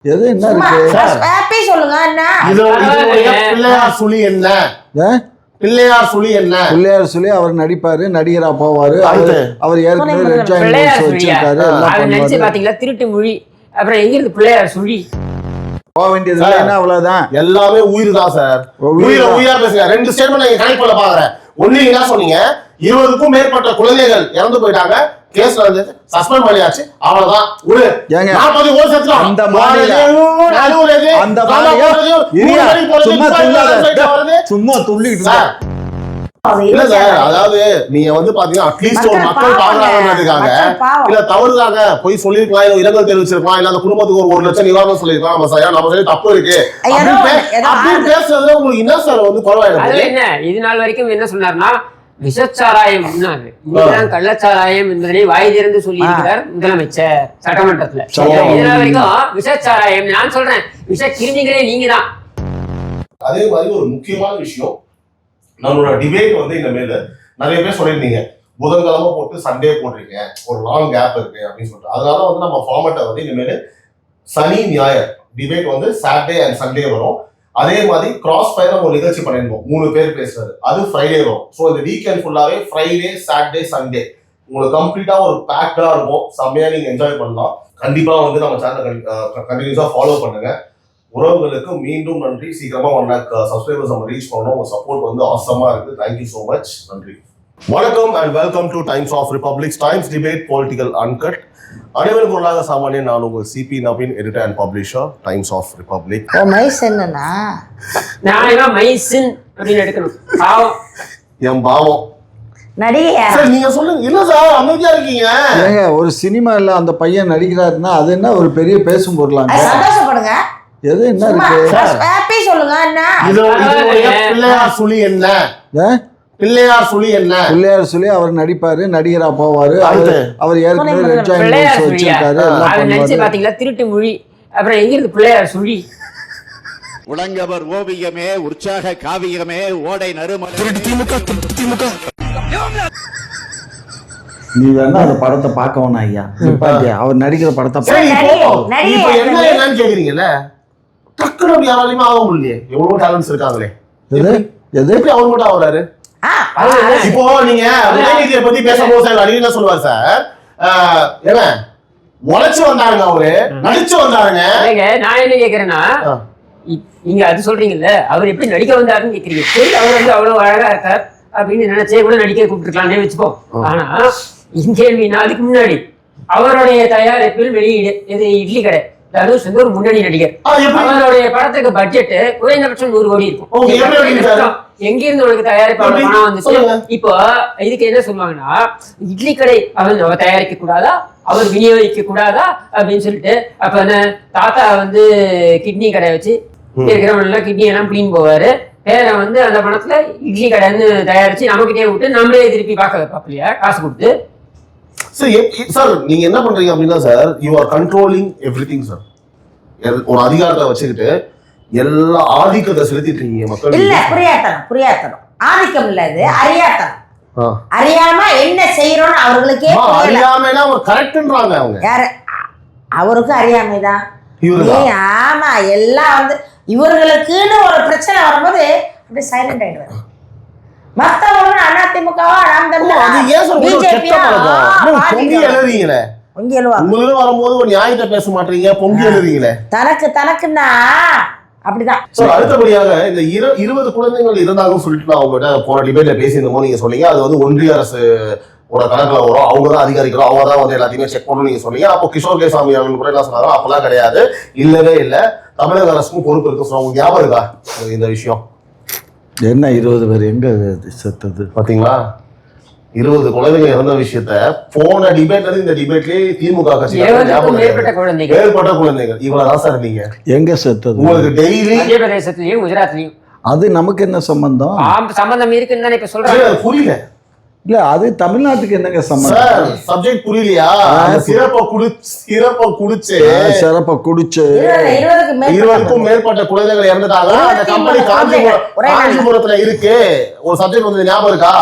எது என்ன இருக்கு சொல்லுங்க என்ன பிள்ளையார் சுழி என்ன? பிள்ளையார் சுழி என்ன? பிள்ளையார் சுழி அவர் நடிப்பாரு, நடிகரா போவாரு. அவர் ஏற்கனவே ரெட் ஜாயின்ட் வச்சிருக்காரு. பாத்தீங்களா திருட்டு மொழி. அப்புறம் எங்க இருந்து பிள்ளையார் சுழி போக வேண்டியது என்ன? அவ்வளவுதான். எல்லாமே உயிர் தான் சார். உயிரா பேசுங்க. 2 ஸ்டேட்மெண்ட் நீங்க கனெக்ட் பண்ண பாக்குறேன். ஒண்ணு என்ன சொன்னீங்க, 20க்கும் மேற்பட்ட குழந்தைகள் இறந்து போயிட்டாங்க, கேஸ்ல வந்து சஸ்பெண்ட் பண்ணியாச்சு, அவ்வளவுதான். சும்மா துள்ளிட்டு இல்ல சார், அதாவது நீங்க வந்து பாத்தீங்கன்னா அட்லீஸ்ட் ஒரு மக்கள் பாக்குறாங்கன்றதுக்காக இல்ல தவறுதாங்க போய் சொல்லிருக்கலாம், இல்ல இரங்கல் தெரிவிச்சிருக்கலாம், இல்ல அந்த குடும்பத்துக்கு ஒரு 1 லட்சம் நிவாரணம் சொல்லிருக்கலாம். நம்ம சொல்லி தப்பு இருக்கு அப்படின்னு பேசுறதுல உங்களுக்கு என்ன சார் வந்து பரவாயில்ல? என்ன இது நாள் வரைக்கும் என்ன சொன்னார்னா விஷச்சாராயம் கள்ளச்சாராயம் என்பதனை வாய் திறந்து சொல்லி இருக்கிறார் முதலமைச்சர் சட்டமன்றத்துல. இதனால் வரைக்கும் விஷச்சாராயம் நான் சொல்றேன், விஷ கிருமிகளே நீங்க தான். அதே மாதிரி ஒரு முக்கியமான விஷயம், நம்மளோட டிபேட் வந்து இந்த மேல நிறைய பேர் சொல்லியிருந்தீங்க, புதன்கிழமை போட்டு சண்டே போடுறீங்க, ஒரு லாங் கேப் இருக்கு அப்படின்னு சொல்லிட்டு. அதனால வந்து நம்ம ஃபார்மேட்டை வந்து இனிமேல் சனி ஞாயிறு டிபேட் வந்து சாட்டர்டே அண்ட் சண்டே வரும். அதே மாதிரி கிராஸ் ஃபயர் ஒரு நிகழ்ச்சி பண்ணிருந்தோம், 3 பேர் பேசுறது, அது ஃப்ரைடே வரும். ஸோ இந்த வீக்கெண்ட் ஃபுல்லாவே ஃப்ரைடே சாட்டர்டே சண்டே உங்களுக்கு கம்ப்ளீட்டா ஒரு பேக்டா இருக்கும். செம்மையா நீங்க என்ஜாய் பண்ணலாம். கண்டிப்பா வந்து நம்ம சேனலை கண்டினியூஸா ஃபாலோ பண்ணுங்க. உறவுகளுக்கு மீண்டும் நன்றி. சீக்கிரமா 1 lakh சப்ஸ்கிரைபர்ஸ் நம்ம ரீச் பண்ணோம். உங்க சப்போர்ட் வந்து ஆசமா இருக்கு. Thank you so much. நன்றி. வணக்கம் and welcome to Times of Republic's Times debate political uncut. அனைவருக்கும் உள்ளாக சாமானியன். நான் உங்கள் CP Naveen, editor and publisher, Times of Republic. மைசன்னா நான் மைசன் அப்படின்னு எடுக்கணும். என் பாவம் நீங்க சொல்லுங்க. இல்ல சார் அமைதியா இருக்கீங்க. ஏங்க ஒரு சினிமால அந்த பையன் நடிக்கிறாருன்னா அது என்ன ஒரு பெரிய பேசும் பொருளாங்க. சந்தோஷப்படுங்க. எது என்ன இருக்கு சொல்லுங்க என்ன? பிள்ளையார் சுழி என்ன? பிள்ளையார் சுழி என்ன? பிள்ளையார் சுழி அவர் நடிப்பாரு, நடிகரா போவாரு. அவர் ஏற்கனவே ரெட் ஜாயின்ட் வச்சிருக்காரு. பாத்தீங்களா திருட்டு மொழி. அப்புறம் எங்க இருந்து பிள்ளையார் சுழி? உலங்கவர் ஓவியமே, உற்சாக காவியமே, ஓடை நறுமண திமுக. நீ வேணா அந்த படத்தை பார்க்க வேணாம் ஐயா. அவர் நடிக்கிற படத்தை என்னன்னு கேக்குறீங்கல்ல, டக்குனு யாராலையுமே ஆக முடியலையே. எவ்வளவு டேலண்ட்ஸ் இருக்காங்களே. எது எப்படி அவர் மட்டும் ஆகுறாரு? இப்போ நீங்க உதயநிதியை பத்தி பேசும்போது சார் அடிக்கடி என்ன சொல்லுவார் சார், என்ன முளைச்சு வந்தாருங்க, அவரு நடிச்சு வந்தாருங்க. நான் என்ன கேக்குறேன்னா, நீங்க அது சொல்றீங்கல்ல, அவர் எப்படி நடிக்க வந்தாருன்னு கேக்குறீங்க. சரி, அவர் வந்து அவ்வளவு அழகா இருக்கார் அப்படின்னு நினைச்சே கூட நடிக்க கூப்பிட்டுருக்கலாம்னே வச்சுப்போம். ஆனா இங்கே அதுக்கு முன்னாடி அவருடைய தயாரிப்பில் வெளியீடு எது இட்லி கடை தனுஷ் வந்து ஒரு முன்னணி நடிகர். அவருடைய படத்துக்கு பட்ஜெட் குறைந்தபட்சம் 100 கோடி இருக்கும். எங்க இருந்து உனக்கு தயாரிப்பாளர் பணம் வந்துச்சு? இப்போ இதுக்கு என்ன சொல்லுவாங்கன்னா, இட்லி கடை அவர் தயாரிக்க கூடாதா, அவர் விநியோகிக்க கூடாதா அப்படின்னு சொல்லிட்டு, அப்ப என்ன தாத்தா வந்து கிட்னி கடை வச்சு இருக்கிறவங்க கிட்னி எல்லாம் கிளீன் போவாரு. வேற வந்து அந்த பணத்துல இட்லி கடைன்னு தயாரிச்சு நமக்கிட்டே விட்டு நம்மளே திருப்பி பார்க்க வைப்பாப்லையா காசு கொடுத்து. சார் நீங்க என்ன பண்றீங்க அப்படின்னா sir, you are controlling everything sir. ஒரு அதிகாரத்தை வச்சுக்கிட்டு எல்லா ஆதிக்கத்தை செலுத்திட்டு இருக்கீங்க மக்கள். இல்ல புரியாத்தனம் ஆதிக்கம் இல்ல, இது அறியாத்தனம். அறியாம என்ன செய்யறோம்னு அவர்களுக்கே அறியாமைனா அவர் கரெக்ட்ன்றாங்க. அவங்க யாரு? அவருக்கும் அறியாமைதான். ஆமா, எல்லாம் வந்து இவர்களுக்குன்னு ஒரு பிரச்சனை வரும்போது அப்படியே சைலண்ட் ஆயிடுவாரு. மத்தவங்க அதிமுகவா உங்களுக்கு வரும்போது ஒரு நியாயத்தை பேச மாட்டீங்க, பொங்கி எழுறீங்களே. தனக்குன்னா அப்படிதான். அடுத்தபடியாக இந்த 20 குழந்தைகள் இருந்தாலும் சொல்லிட்டு நான் அவங்ககிட்ட போன டிபேட்ல பேசியிருந்தோம். நீங்க சொன்னீங்க அது வந்து ஒன்றிய அரசு கணக்குல வரும், அவங்கதான் அதிகாரிகளோ, அவங்க தான் வந்து எல்லாத்தையுமே செக் பண்ணணும் நீங்க சொன்னீங்க. அப்போ கிஷோர் கேசாமி அவர்கள் கூட என்ன சொன்னாரோ அப்பெல்லாம் கிடையாது, இல்லவே இல்லை, தமிழக அரசுக்கும் பொறுப்பு இருக்கு சொன்னாங்க. ஞாபகம் இருக்கா இந்த விஷயம்? என்ன 20 பேர் எங்க செத்தது பாத்தீங்களா? 20 குழந்தைகள் இறந்த விஷயத்த போன டிபேட்ல இந்த டிபேட்லயே திமுக கட்சி ஏற்பட்ட குழந்தைகள் இவ்வளவுதான் சார். நீங்க எங்க செத்தது? உங்களுக்கு டெய்லி மத்திய பிரதேசத்திலயும் குஜராத்லயும் அது நமக்கு என்ன சம்பந்தம் இருக்குன்னு தானே இப்ப சொல்றாங்க. புரியல. இல்ல அது தமிழ்நாட்டுக்கு என்னங்க சம்பந்தம்? சப்ஜெக்ட் புரியலையா? சிறப்ப குடிச்சு 20க்கும் மேற்பட்ட குழந்தைகள் இறந்துட்டாங்க. அந்த கம்பெனி காஞ்சிபுரத்துல இருக்கு. ஒரு சப்ஜெக்ட் வந்து ஞாபகம் இருக்கா?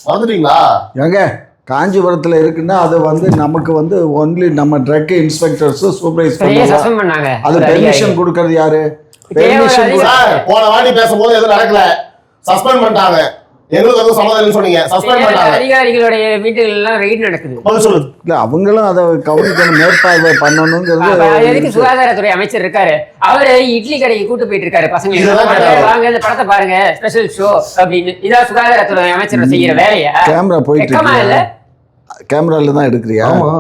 வந்துட்டீங்களா? எங்க காஞ்சிபுரத்துல இருக்குன்னா அது வந்து நமக்கு வந்து ஒன்லி நம்ம ட்ரக் இன்ஸ்பெக்டர்ஸ் சூப்பர்வைஸ் சஸ்பெண்ட் பண்ணாங்க அது பெர்மிஷன் கொடுக்கறது யாரு? பெர்மிஷன் சார் போன வாட்டி பேசும்போது எதுவும் நடக்கல, சஸ்பெண்ட் பண்ணிட்டாங்க. எங்களுக்கு எதுவும் சமாதானம் சொன்னீங்க, சஸ்பெண்ட் பண்ணிட்டாங்க. அதிகாரிகளுடைய வீட்டுகள் எல்லாம் ரெய்ட் நடக்குது. சொல்லு. இல்ல அவங்களும் அதை கவனிக்கணும், மேற்பார்வை பண்ணணுங்கிறது. எதுக்கு சுகாதாரத்துறை அமைச்சர் இருக்காரு, அவரு இட்லி கடைக்கு கூட்டு போயிட்டு இருக்காரு பசங்க, வாங்க இந்த படத்தை பாருங்க ஸ்பெஷல் ஷோ அப்படின்னு. இதான் சுகாதாரத்துறை அமைச்சர் செய்யற வேலையா? கேமரா போயிட்டு இல்ல கேமரால தான் எடுக்கிறியா? ஆமா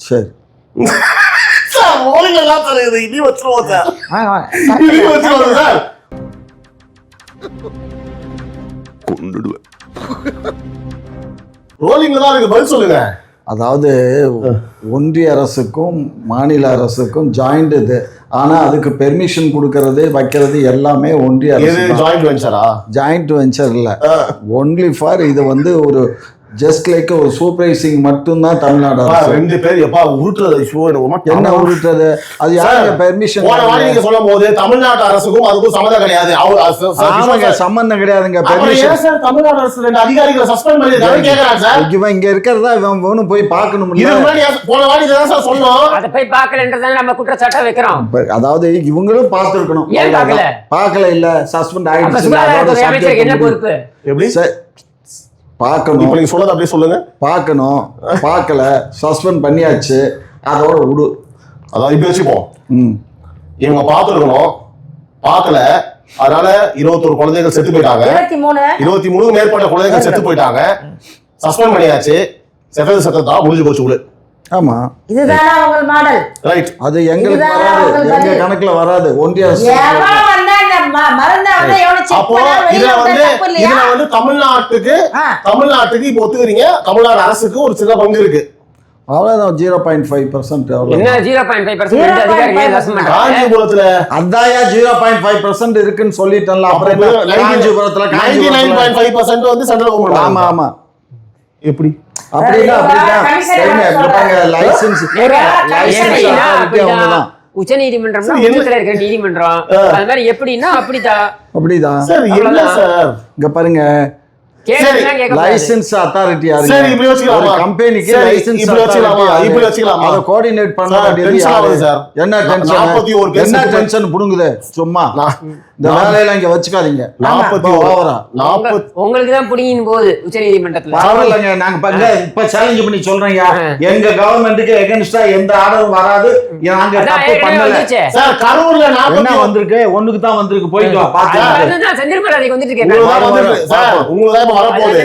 சரி சார், ரோலிங் எல்லாம் தெரியுது, இனி வச்சிருவோம் சார், இனி வச்சிருவோம் சார். கொன்னுடுவேன். ரோலிங்ல தான் இருக்கு, பதில் சொல்லுங்க. அதாவது ஒன்றிய அரசுக்கும் மாநில அரசுக்கும் ஜாயிண்ட் இது. ஆனா அதுக்கு பெர்மிஷன் கொடுக்கறது வைக்கிறது எல்லாமே ஒன்றிய அரசு. ஜாயிண்ட் வெஞ்சரா? ஜாயிண்ட் வெஞ்சர் இல்ல, ஒன்லி ஃபார் இது வந்து ஒரு ஜஸ்ட் லைக் ஒரு சூப்பர்வைசிங் மட்டும்தான் தமிழ்நாடு அரசு. ரெண்டு பேர் எப்பா உருட்டுறது ஷோ என்ன உருட்டுறது? அது யாருங்க பெர்மிஷன்? போன வாட்டி நீங்க சொல்லும் போது தமிழ்நாடு அரசுக்கும் அதுக்கும் சம்மந்தம் கிடையாது. ஆமாங்க, சம்பந்தம் கிடையாதுங்க. பெர்மிஷன் சார் தமிழ்நாடு அரசு ரெண்டு அதிகாரிகளை சஸ்பெண்ட் பண்ணிருக்காங்க கேக்குறாங்க சார். இவன் இங்க இருக்கிறதா இவன் போய் பார்க்கணும். இது முன்னாடி போன வாட்டி தான் சார் சொன்னோம், அதை போய் பார்க்கலன்றதால நம்ம குற்றச்சாட்டை வைக்கிறோம். அதாவது இவங்களும் பார்த்திருக்கணும். ஏன் பார்க்கல? பார்க்கல இல்ல, சஸ்பெண்ட் ஆயிடுச்சு. சுகாதாரத்துறை அமைச்சருக்கு என்ன பொறுப்பு? எப்படி பார்க்கணும். இப்ப நீங்க சொல்றது அப்படியே சொல்லுங்க. பார்க்கணும், பார்க்கல, சஸ்பெண்ட் பண்ணியாச்சு, அதோட விடு. அதான் இப்படி வச்சுப்போம், இவங்க பார்த்துருக்கணும், பார்க்கல, அதனால 21 குழந்தைகள் செத்து போயிட்டாங்க. 23 மேற்பட்ட குழந்தைகள் செத்து போயிட்டாங்க. சஸ்பெண்ட் பண்ணியாச்சு, செத்ததா முடிஞ்சு போச்சு விடு. ஆமா, இதுதானா உங்கள் மாடல்? ரைட். அது எங்களுக்கு வராது, எங்க கணக்குல வராது. ஒன்றிய அரசு அப்போ இதுல வந்து தமிழ்நாட்டுக்கு இப்ப ஒத்துக்கிறீங்க, தமிழ்நாடு அரசுக்கு ஒரு சின்ன பங்கு இருக்கு. அவ்வளவுதான், 0.5%. என்ன 0.5% அதிகாரிகள் சஸ்பெண்ட் காஞ்சிபுரத்துல அதாயா 0.5% இருக்குன்னு சொல்லிட்டேன்ல. அப்புறம் காஞ்சிபுரத்துல 99.5% வந்து சென்ட்ரல் கவர்மெண்ட். ஆமா ஆமா. எப்படி அப்படின்னா லைசன்ஸ் அவங்கதான். உச்ச நீதிமன்றம் இருக்கிற நீதிமன்றம் அது மாதிரி எப்படின்னா அப்படிதான் சார். என்ன சார் இங்க பாருங்க, லைசன்ஸ் அத்தாரிட்டி யாரு? சரி, இப்படி வச்சுக்கலாமா? கம்பெனிக்கு லைசன்ஸ் இப்படி வச்சுக்கலாமா? இப்படி வச்சுக்கலாமா? அத கோஆர்டினேட் பண்ண வேண்டியது யாரு? என்ன டென்ஷன்? என்ன டென்ஷன் புடுங்குது? சும்மா இந்த வேலையெல்லாம் இங்க வச்சுக்காதீங்க. 40 உங்களுக்கு தான் புடிங்கின் போது உச்ச நீதிமன்றத்துல பரவாயில்லைங்க. நாங்க இப்ப சேலஞ்ச் பண்ணி சொல்றீங்க, எங்க கவர்மெண்ட்டுக்கு எகென்ஸ்டா எந்த ஆர்டரும் வராது, நாங்க தப்பு பண்ணல. சார் கரூர்ல என்ன வந்திருக்கு? ஒண்ணுக்கு தான் வந்திருக்கு. போயிட்டு வா, பாத்து செந்தில் பாலாஜி வந்துட்டு இருக்கேன் சார். உங்களுக்கு வரப்போகுது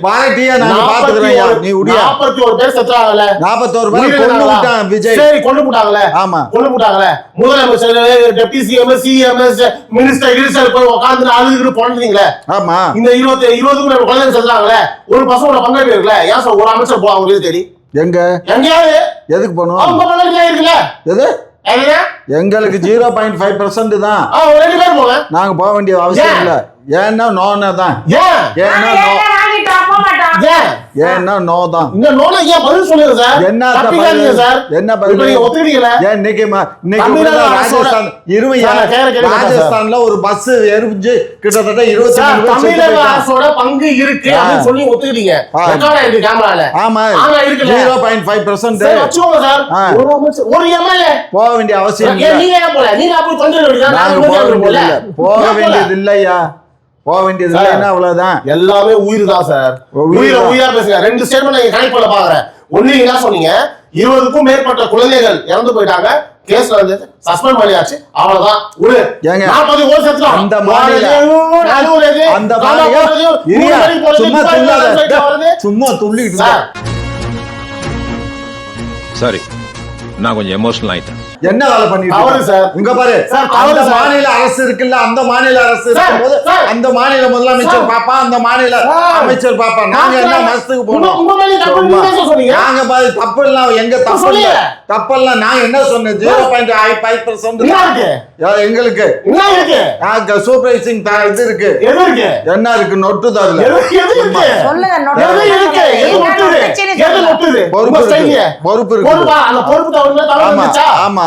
வாலண்டியா நான் பாத்துக்கிறேன். நீ உடியா 41 பேர் செத்துறாங்கல, 41 பேர் கொண்டு விட்டான் விஜய். சரி, கொண்டு போட்டாங்கல. ஆமா, கொண்டு போட்டாங்கல. முதலமைச்சர், டெப்டி சிஎம், சிஎம்எஸ், மினிஸ்டர் போய் உட்கார்ந்து அழுதுகிட்டு போனீங்களே. ஆமா, இந்த 20 குழந்தைங்க செத்துறாங்கல, ஒரு பசங்களோட பங்காளி இருக்குல்ல. ஏன் சார் ஒரு அமைச்சர் போவாங்க உங்களுக்கு தேடி? எங்கயாவது எதுக்கு போகணும்? அவங்க பங்காளி இருக்குல்ல. எது எங்களுக்கு 0.5% தான். நாங்க போக வேண்டிய அவசியம் இல்ல. ஏன்னா நோனா தான். ஏன்னா நோ தான். என்ன ராஜஸ்தான்ல ஒரு பஸ் எரிஞ்சு கிட்டத்தட்ட 20 பங்கு இருக்கு சொல்லி ஒத்துக்கிட்டீங்க. ஆமா, 0.5%. போக வேண்டிய அவசியம் போக வேண்டியது இல்லையா? போக வேண்டியது இல்லைன்னா அவ்வளவுதான். எல்லாமே உயிர் தான் சார். உயிரா பேசுங்க. 2 ஸ்டேட்மெண்ட் நீங்க கனெக்ட் பண்ண பாக்குறேன். ஒண்ணு என்ன சொன்னீங்க, 20க்கும் மேற்பட்ட குழந்தைகள் இறந்து போயிட்டாங்க, கேஸ்ல வந்து சஸ்பெண்ட் பண்ணியாச்சு, அவ்வளவுதான். ஒரு 41 செத்துறான். அந்த மாநில சும்மா துள்ளிட்டு சார். சாரி, நான் கொஞ்சம் எமோஷனல் ஆயிட்டேன். என்ன வேலை பண்ணிட்டு சார்? இங்க பாரு, அந்த மாநில அரசு இருக்குல்ல, அந்த மாநில அரசு இருக்கும்போது அந்த மாநில முதலமைச்சர் பாப்பா, அந்த மாநில அமைச்சர் பாப்பா. நாங்க என்ன மனசுக்கு போனோம்? நாங்க தப்பு எல்லாம் எங்க தப்பு இல்ல, தப்பெல்லாம் நாங்க என்ன சொன்னோம்? 0.5% எங்களுக்கு சூப்பர்வைசிங் இது இருக்கு. என்ன இருக்கு? நொட்டு தான். பொறுப்பு இருக்கு. ஆமா,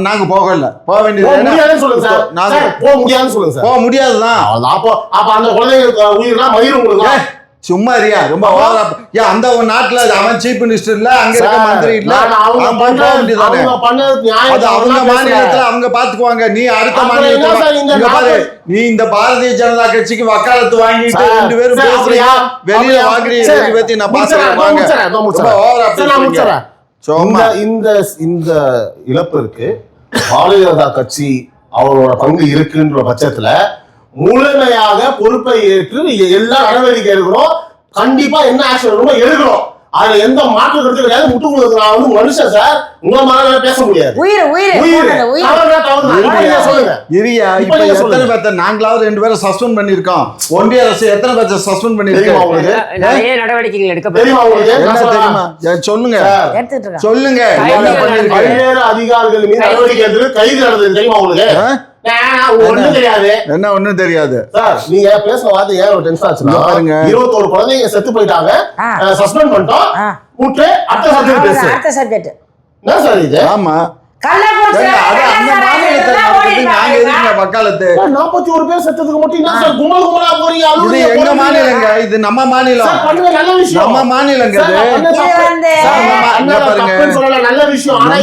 நாங்க போகல. போக வேண்டியது சொல்லுங்க சார். போக முடியாதுன்னு சொல்லுங்க சார். போக முடியாதுதான். அப்ப அந்த குழந்தைங்களுக்கு உயிர்லாம் மயிரும் உங்களுக்கு சும்மா இருயா ரொம்ப ஓவரா ஏன் அந்த ஒரு நாட்டுல அவன் சீஃப் மினிஸ்டர் இல்ல அங்க இருக்க மந்திரி இல்ல அவன் போக வேண்டியதானே அது அவங்க மாநிலத்துல அவங்க பாத்துக்குவாங்க நீ அடுத்த மாநிலத்துல பாரு நீ இந்த பாரதிய ஜனதா கட்சிக்கு வக்காலத்து வாங்கிட்டு 2 பேரும் பேசுறீங்க வெளியில வாங்குறீங்க பத்தி நான் பாத்துக்கிறேன் இந்த இழப்பு இருக்கு பாரதிய ஜனதா கட்சி அவரோட பங்கு இருக்குன்ற பட்சத்துல முழுமையாக பொறுப்பை ஏற்று எல்லா நடவடிக்கை எடுக்கிறோம் கண்டிப்பா என்ன ஆக்ஷன் எடுக்கணும் அதுல எந்த மாற்று கருத்து கிடையாது முட்டு கொடுத்து நான் வந்து மனுஷன் சார் உங்களை மாதிரி பேச முடியாது எத்தனை பேர்த்த நாங்களாவது 2 பேரை சஸ்பெண்ட் பண்ணிருக்கோம் ஒன்றிய அரசு எத்தனை பேர்த்த சஸ்பெண்ட் பண்ணிருக்கோம் நிறைய நடவடிக்கைகள் எடுக்க தெரியுமா சொல்லுங்க சொல்லுங்க பல்வேறு அதிகாரிகள் மீது நடவடிக்கை எடுத்து கைது நடந்தது தெரியுமா உங்களுக்கு ஒண்ணும் தெரியாது என்ன ஒண்ணும் தெரியாது சார் நீங்க பேச வார்த்தை ஏன் ஒரு டென்ஷன் ஆச்சுன்னா பாருங்க 21 குழந்தைங்க செத்து போயிட்டாங்க சஸ்பெண்ட் பண்ணிட்டோம் விட்டு அடுத்த சப்ஜெக்ட் என்ன சார் இது ஆமா வக்காலத்து 41 பேர் செத்ததுக்கு மட்டும் என்ன சார் கும்பல் கும்பலா போறீங்க இது எங்க மாநிலங்க இது நம்ம மாநிலம் நல்ல விஷயம் நம்ம மாநிலங்க நல்ல விஷயம் ஆனா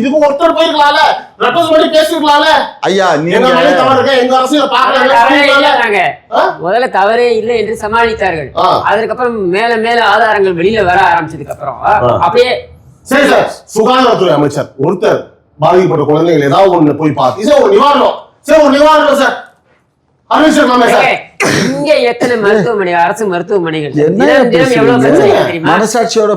இதுக்கும் ஒருத்தர் போயிருக்கலாம்ல ரெப்ரசன்ட் பேசிருக்கலாம்ல ஐயா நீங்க எங்க அரசியல பாக்கறாங்க முதல்ல தவறே இல்லை என்று சமாளித்தார்கள் அதுக்கப்புறம் மேல ஆதாரங்கள் வெளியில வர ஆரம்பிச்சதுக்கு அப்புறம் அப்படியே சரி சார் சுகாதாரத்துறை அமைச்சர் ஒருத்தர் பாதிக்கப்பட்ட குழந்தைகள் ஏதாவது ஒண்ணு போய் பார்த்து சார் ஒரு நிவாரணம் சார் அறிவிச்சிருக்கலாமே சார் இங்க எத்தனை மருத்துவமனை அரசு மருத்துவமனைகள் மனசாட்சியோட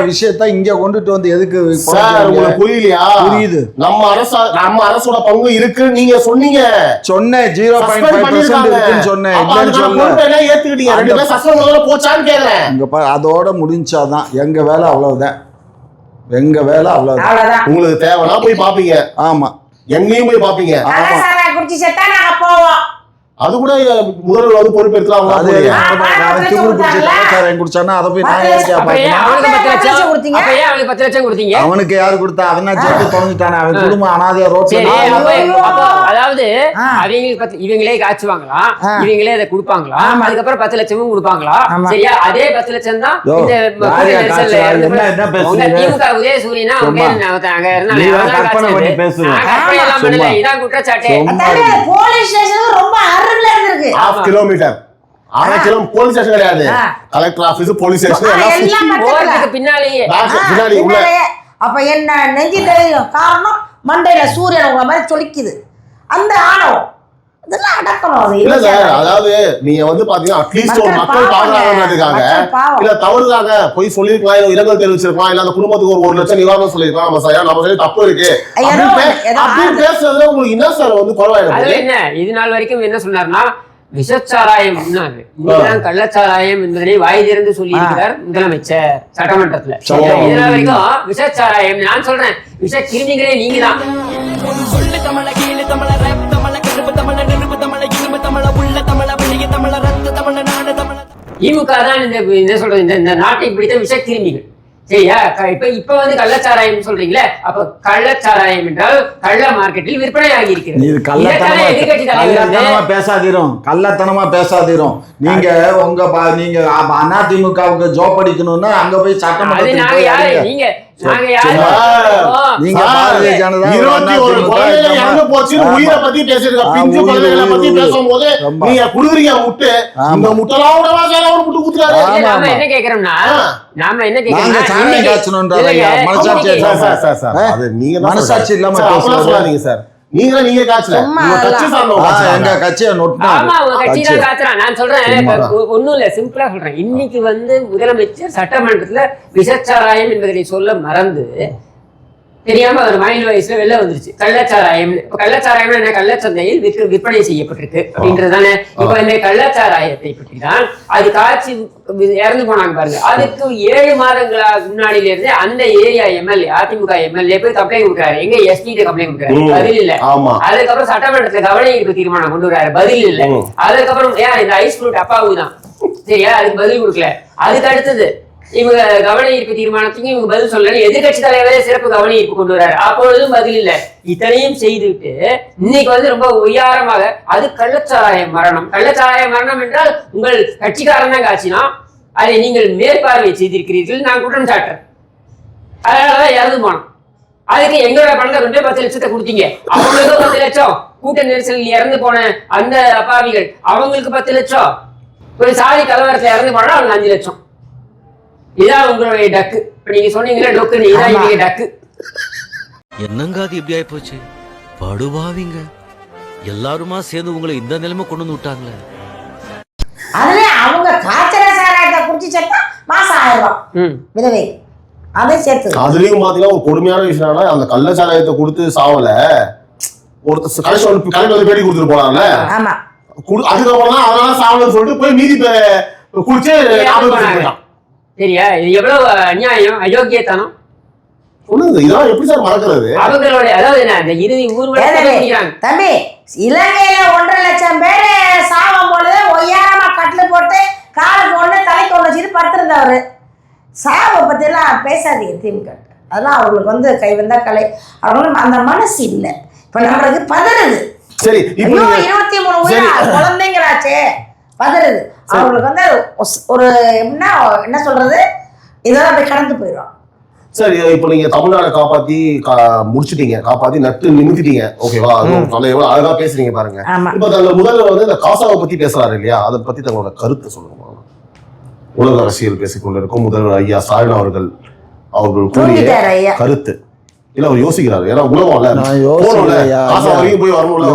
விஷயத்த இங்க கொண்டுட்டு வந்து எதுக்கு உங்களுக்கு புரியலையா புரியுது நம்ம அரசோட பங்கு இருக்கு நீங்க சொன்னீங்க சொன்னேன் 0.5% இருக்குன்னு சொன்னேன் ஏத்துக்கிட்டீங்க போச்சான்னு கேக்குறேன் அதோட முடிஞ்சாதான் எங்க வேலை அவ்வளவுதான் உங்களுக்கு தேவைன்னா போய் பாப்பீங்க ஆமா எங்கேயும் போய் பாப்பீங்க அது கூட முதல்வர் வந்து பொறுப்பேற்கலாம் அவனுக்கு யாரு கொடுத்தா அவன் அவன் குடும்பம் அனாதையா அதாவது இவங்களே காய்ச்சுவாங்களா இவங்களே அதை கொடுப்பாங்களா அதுக்கப்புறம் 10 லட்சமும் கொடுப்பாங்களா சரியா அதே 10 லட்சம் தான் திமுக உதயசூரியனா இதான் குற்றச்சாட்டு ½ கிலோமீட்டர் 1/2 கிலோ போலீஸ் ஸ்டேஷன் கிடையாது கலெக்டர் ஆபீஸ் போலீஸ் ஸ்டேஷன் பின்னாலேயே அப்ப என்ன நெஞ்சு தெரியும் காரணம் மண்டையில சூரியன் உங்க மாதிரி சொலிக்குது அந்த ஆணவம் இதெல்லாம் அடக்கணும் இல்ல சார் அதாவது நீங்க வந்து பாத்தீங்கன்னா அட்லீஸ்ட் ஒரு மக்கள் பாதுகாக்கிறதுக்காக இல்ல தவறுதாங்க போய் சொல்லிருக்கலாம் இல்ல இரங்கல் தெரிவிச்சிருக்கலாம் இல்ல அந்த குடும்பத்துக்கு ஒரு 1 லட்சம் நிவாரணம் சொல்லிருக்கலாம் நம்ம சார் நம்ம சொல்லி தப்பு இருக்கு அப்படி பேசுறதுல உங்களுக்கு என்ன சார் வந்து குறைவாயிடும் என்ன இது நாள் வரைக்கும் என்ன சொன்னார்னா விஷச்சாராயம் இதுதான் கள்ளச்சாராயம் என்பதனை வாய் திறந்து சொல்லி இருக்கிறார் முதலமைச்சர் சட்டமன்றத்துல இது நாள் வரைக்கும் விஷச்சாராயம் நான் சொல்றேன் விஷ கிருமிகளே நீங்க தான் திமுக தான் இந்த சொல்றது இந்த நாட்டை பிடித்த விஷ கிருமிகள் சரியா இப்ப வந்து கள்ளச்சாராயம் சொல்றீங்களே அப்ப கள்ளச்சாராயம் என்றால் கள்ள மார்க்கெட்டில் விற்பனை ஆகி இருக்கிறது கள்ளத்தனமா பேசாதீரும் நீங்க உங்க நீங்க அதிமுகவுக்கு ஜோப் அடிக்கணும்னா அங்க போய் சட்டமன்றத்துக்கு நீங்க நீங்க பாரதிய ஜனதா 21 குழந்தைகள் இறந்து போச்சு உயிரை பத்தி பேசுறீங்க பிஞ்சு குழந்தைகளை பத்தி பேசும்போது நீங்க குடுக்குறீங்க முட்டை இந்த முட்டைலாம் விடவா சார் அவர் முட்டை குத்துறாரு நாம என்ன கேக்குறோம்னா அது நீங்க மனசாட்சி இல்லாம பேசுறீங்க சார் நீங்க காச்சல எங்க கட்சியை நான் சொல்றேன் ஒண்ணும் இல்ல சிம்பிளா சொல்றேன் இன்னைக்கு வந்து முதலமைச்சர் சட்டமன்றத்துல விஷச்சாராயம் என்பதை சொல்ல மறந்து தெரியாம ஒரு மைண்ட் வாய்ஸ்ல வெளில வந்துருச்சு கள்ளச்சாராயம். இப்ப கள்ளச்சாராயம் என்ன, கள்ளச்சந்தையில் விற்பனை செய்யப்பட்டிருக்கு அப்படின்றதானே. இப்ப இந்த கள்ளச்சாராயத்தை பற்றி தான் அது காட்சி இறந்து போனாங்க பாருங்க, அதுக்கு 7 மாதங்களாக முன்னாடியில இருந்து அந்த ஏரியா எம்எல்ஏ, அதிமுக எம்எல்ஏ போய் கம்ப்ளைண்ட் கொடுக்குறாரு. எங்க எஸ்பி கம்ப்ளைண்ட் கொடுக்குறாரு, பதில் இல்ல. அதுக்கப்புறம் சட்டமன்றத்துல கவன ஈர்ப்பு தீர்மானம் கொண்டு வராரு, பதில் இல்ல. அதுக்கப்புறம் இந்த ஐஸ் ஃப்ரூட் அப்பாவு தான், சரியா, அதுக்கு பதில் கொடுக்கல. அதுக்கு அடுத்தது இவங்க கவன ஈர்ப்பு தீர்மானத்துக்கு இவங்க பதில் சொல்லல. எதிர்கட்சி தலைவரே சிறப்பு கவன ஈர்ப்பு கொண்டு வர்றாரு, அப்பொழுதும் பதில் இல்லை. இத்தனையும் செய்துவிட்டு இன்னைக்கு வந்து ரொம்ப உயரமாக அது கள்ளச்சாராய மரணம். கள்ளச்சாராய மரணம் என்றால் உங்கள் கட்சிக்காரன் தான் காட்சினா அதை நீங்கள் மேற்பார்வை செய்திருக்கிறீர்கள், நான் குற்றம் சாட்டுறேன். அதனாலதான் இறந்து போனோம். அதுக்கு எங்களோட பணத்தை கொண்டு 10 லட்சத்தை கொடுத்தீங்க, அவங்களுக்கு 10 லட்சம். கூட்ட நெரிசலில் இறந்து போன அந்த அப்பாவிகள் அவங்களுக்கு 10 லட்சம். ஒரு சாதி கலவரத்துல இறந்து போனா அவங்க 5 லட்சம். இதான் உங்களுடைய டக்கு. இப்ப நீங்க சொன்னீங்களா டொக்கு, இதான் இவங்க டக்கு. என்னங்க அது இப்படி ஆயி போச்சு? படுபாவிங்க எல்லாருமா சேர்ந்து உங்களை இந்த நிலைமை கொண்டு வந்து விட்டாங்களே. அதுல அவங்க காய்ச்சல சாராயத்தை குடிச்சு செத்தா மாசம் 1000 ரூபாய் விதவை. அதை சேர்த்து அதுலயும் பாத்தீங்கன்னா ஒரு கொடுமையான விஷயம் என்னன்னா, அந்த கள்ளச்சாராயத்தை கொடுத்து சாவல ஒருத்தர் கடைசி வந்து பேட்டி கொடுத்துட்டு போனாங்கல்ல. ஆமா, அதுக்கப்புறம் தான் அதனால சாவலன்னு சொல்லிட்டு போய் மீதி குடிச்சு சரியா? இது எவ்வளவு அநியாயம், அயோக்கியத்தனம். சொல்லுங்க, இதெல்லாம் எப்படி சார் மறக்கிறது? அவங்களோட அதாவது என்ன இந்த இறுதி ஊர்வலம் தம்பி, இலங்கையில 1.5 லட்சம் பேரு சாவம் பொழுது ஒய்யாரமா கட்டில போட்டு காலுக்கு ஒண்ணு தலைக்கு ஒண்ணு வச்சுட்டு படுத்திருந்தவரு. சாவை பத்தி எல்லாம் பேசாதீங்க திமுக. அதெல்லாம் அவங்களுக்கு வந்து கை வந்தா கலை. அவங்களுக்கு அந்த மனசு இல்லை. இப்ப நம்மளுக்கு பதறுது. சரி, 23 உயிரா குழந்தைங்களாச்சே பதறுது. அவங்களுக்கு வந்து ஒரு என்ன சொல்றது, இதெல்லாம் போய் கடந்து போயிடும். சரி, இப்ப நீங்க தமிழ்நாடை காப்பாத்தி முடிச்சிட்டீங்க, காப்பாத்தி நட்டு நிமித்திட்டீங்க, ஓகேவா? எவ்வளவு அழகா பேசுறீங்க பாருங்க. இப்ப தங்க முதல்வர் வந்து இந்த காசாவை பத்தி பேசுறாரு இல்லையா, அதை பத்தி தங்களோட கருத்தை சொல்லுங்க. உலக அரசியல் பேசிக்கொண்டிருக்கும் முதல்வர் ஐயா ஸ்டாலின் அவர்கள் கூறிய கருத்து இல்ல அவர் யோசிக்கிறாரு. ஏன்னா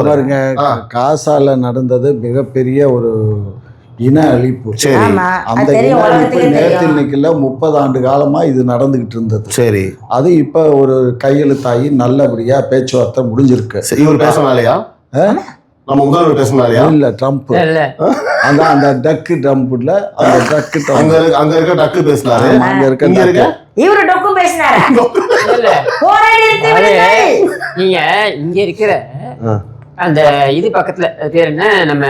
பாருங்க, காசால நடந்தது மிகப்பெரிய ஒரு இன அழிப்பு. அந்த இன அழிப்பு நேற்று இன்னைக்குல 30 ஆண்டு காலமா இது நடந்துகிட்டு இருந்தது. சரி, அது இப்ப ஒரு கையெழுத்தாகி நல்லபடியா பேச்சுவார்த்தை முடிஞ்சிருக்கு. இவர் பேசினாலையா, நம்ம முதல்வர் பேசினாலையா? இல்ல, ட்ரம்ப் அதான் அந்த டக்கு ட்ரம்ப்ல அந்த டக்கு அங்க இருக்க டக்கு பேசினாரு, அங்க இருக்க இவரு டொக்கு பேசினாரு. நீங்க இங்க இருக்கிற அந்த இது பக்கத்துல பேர் என்ன, நம்ம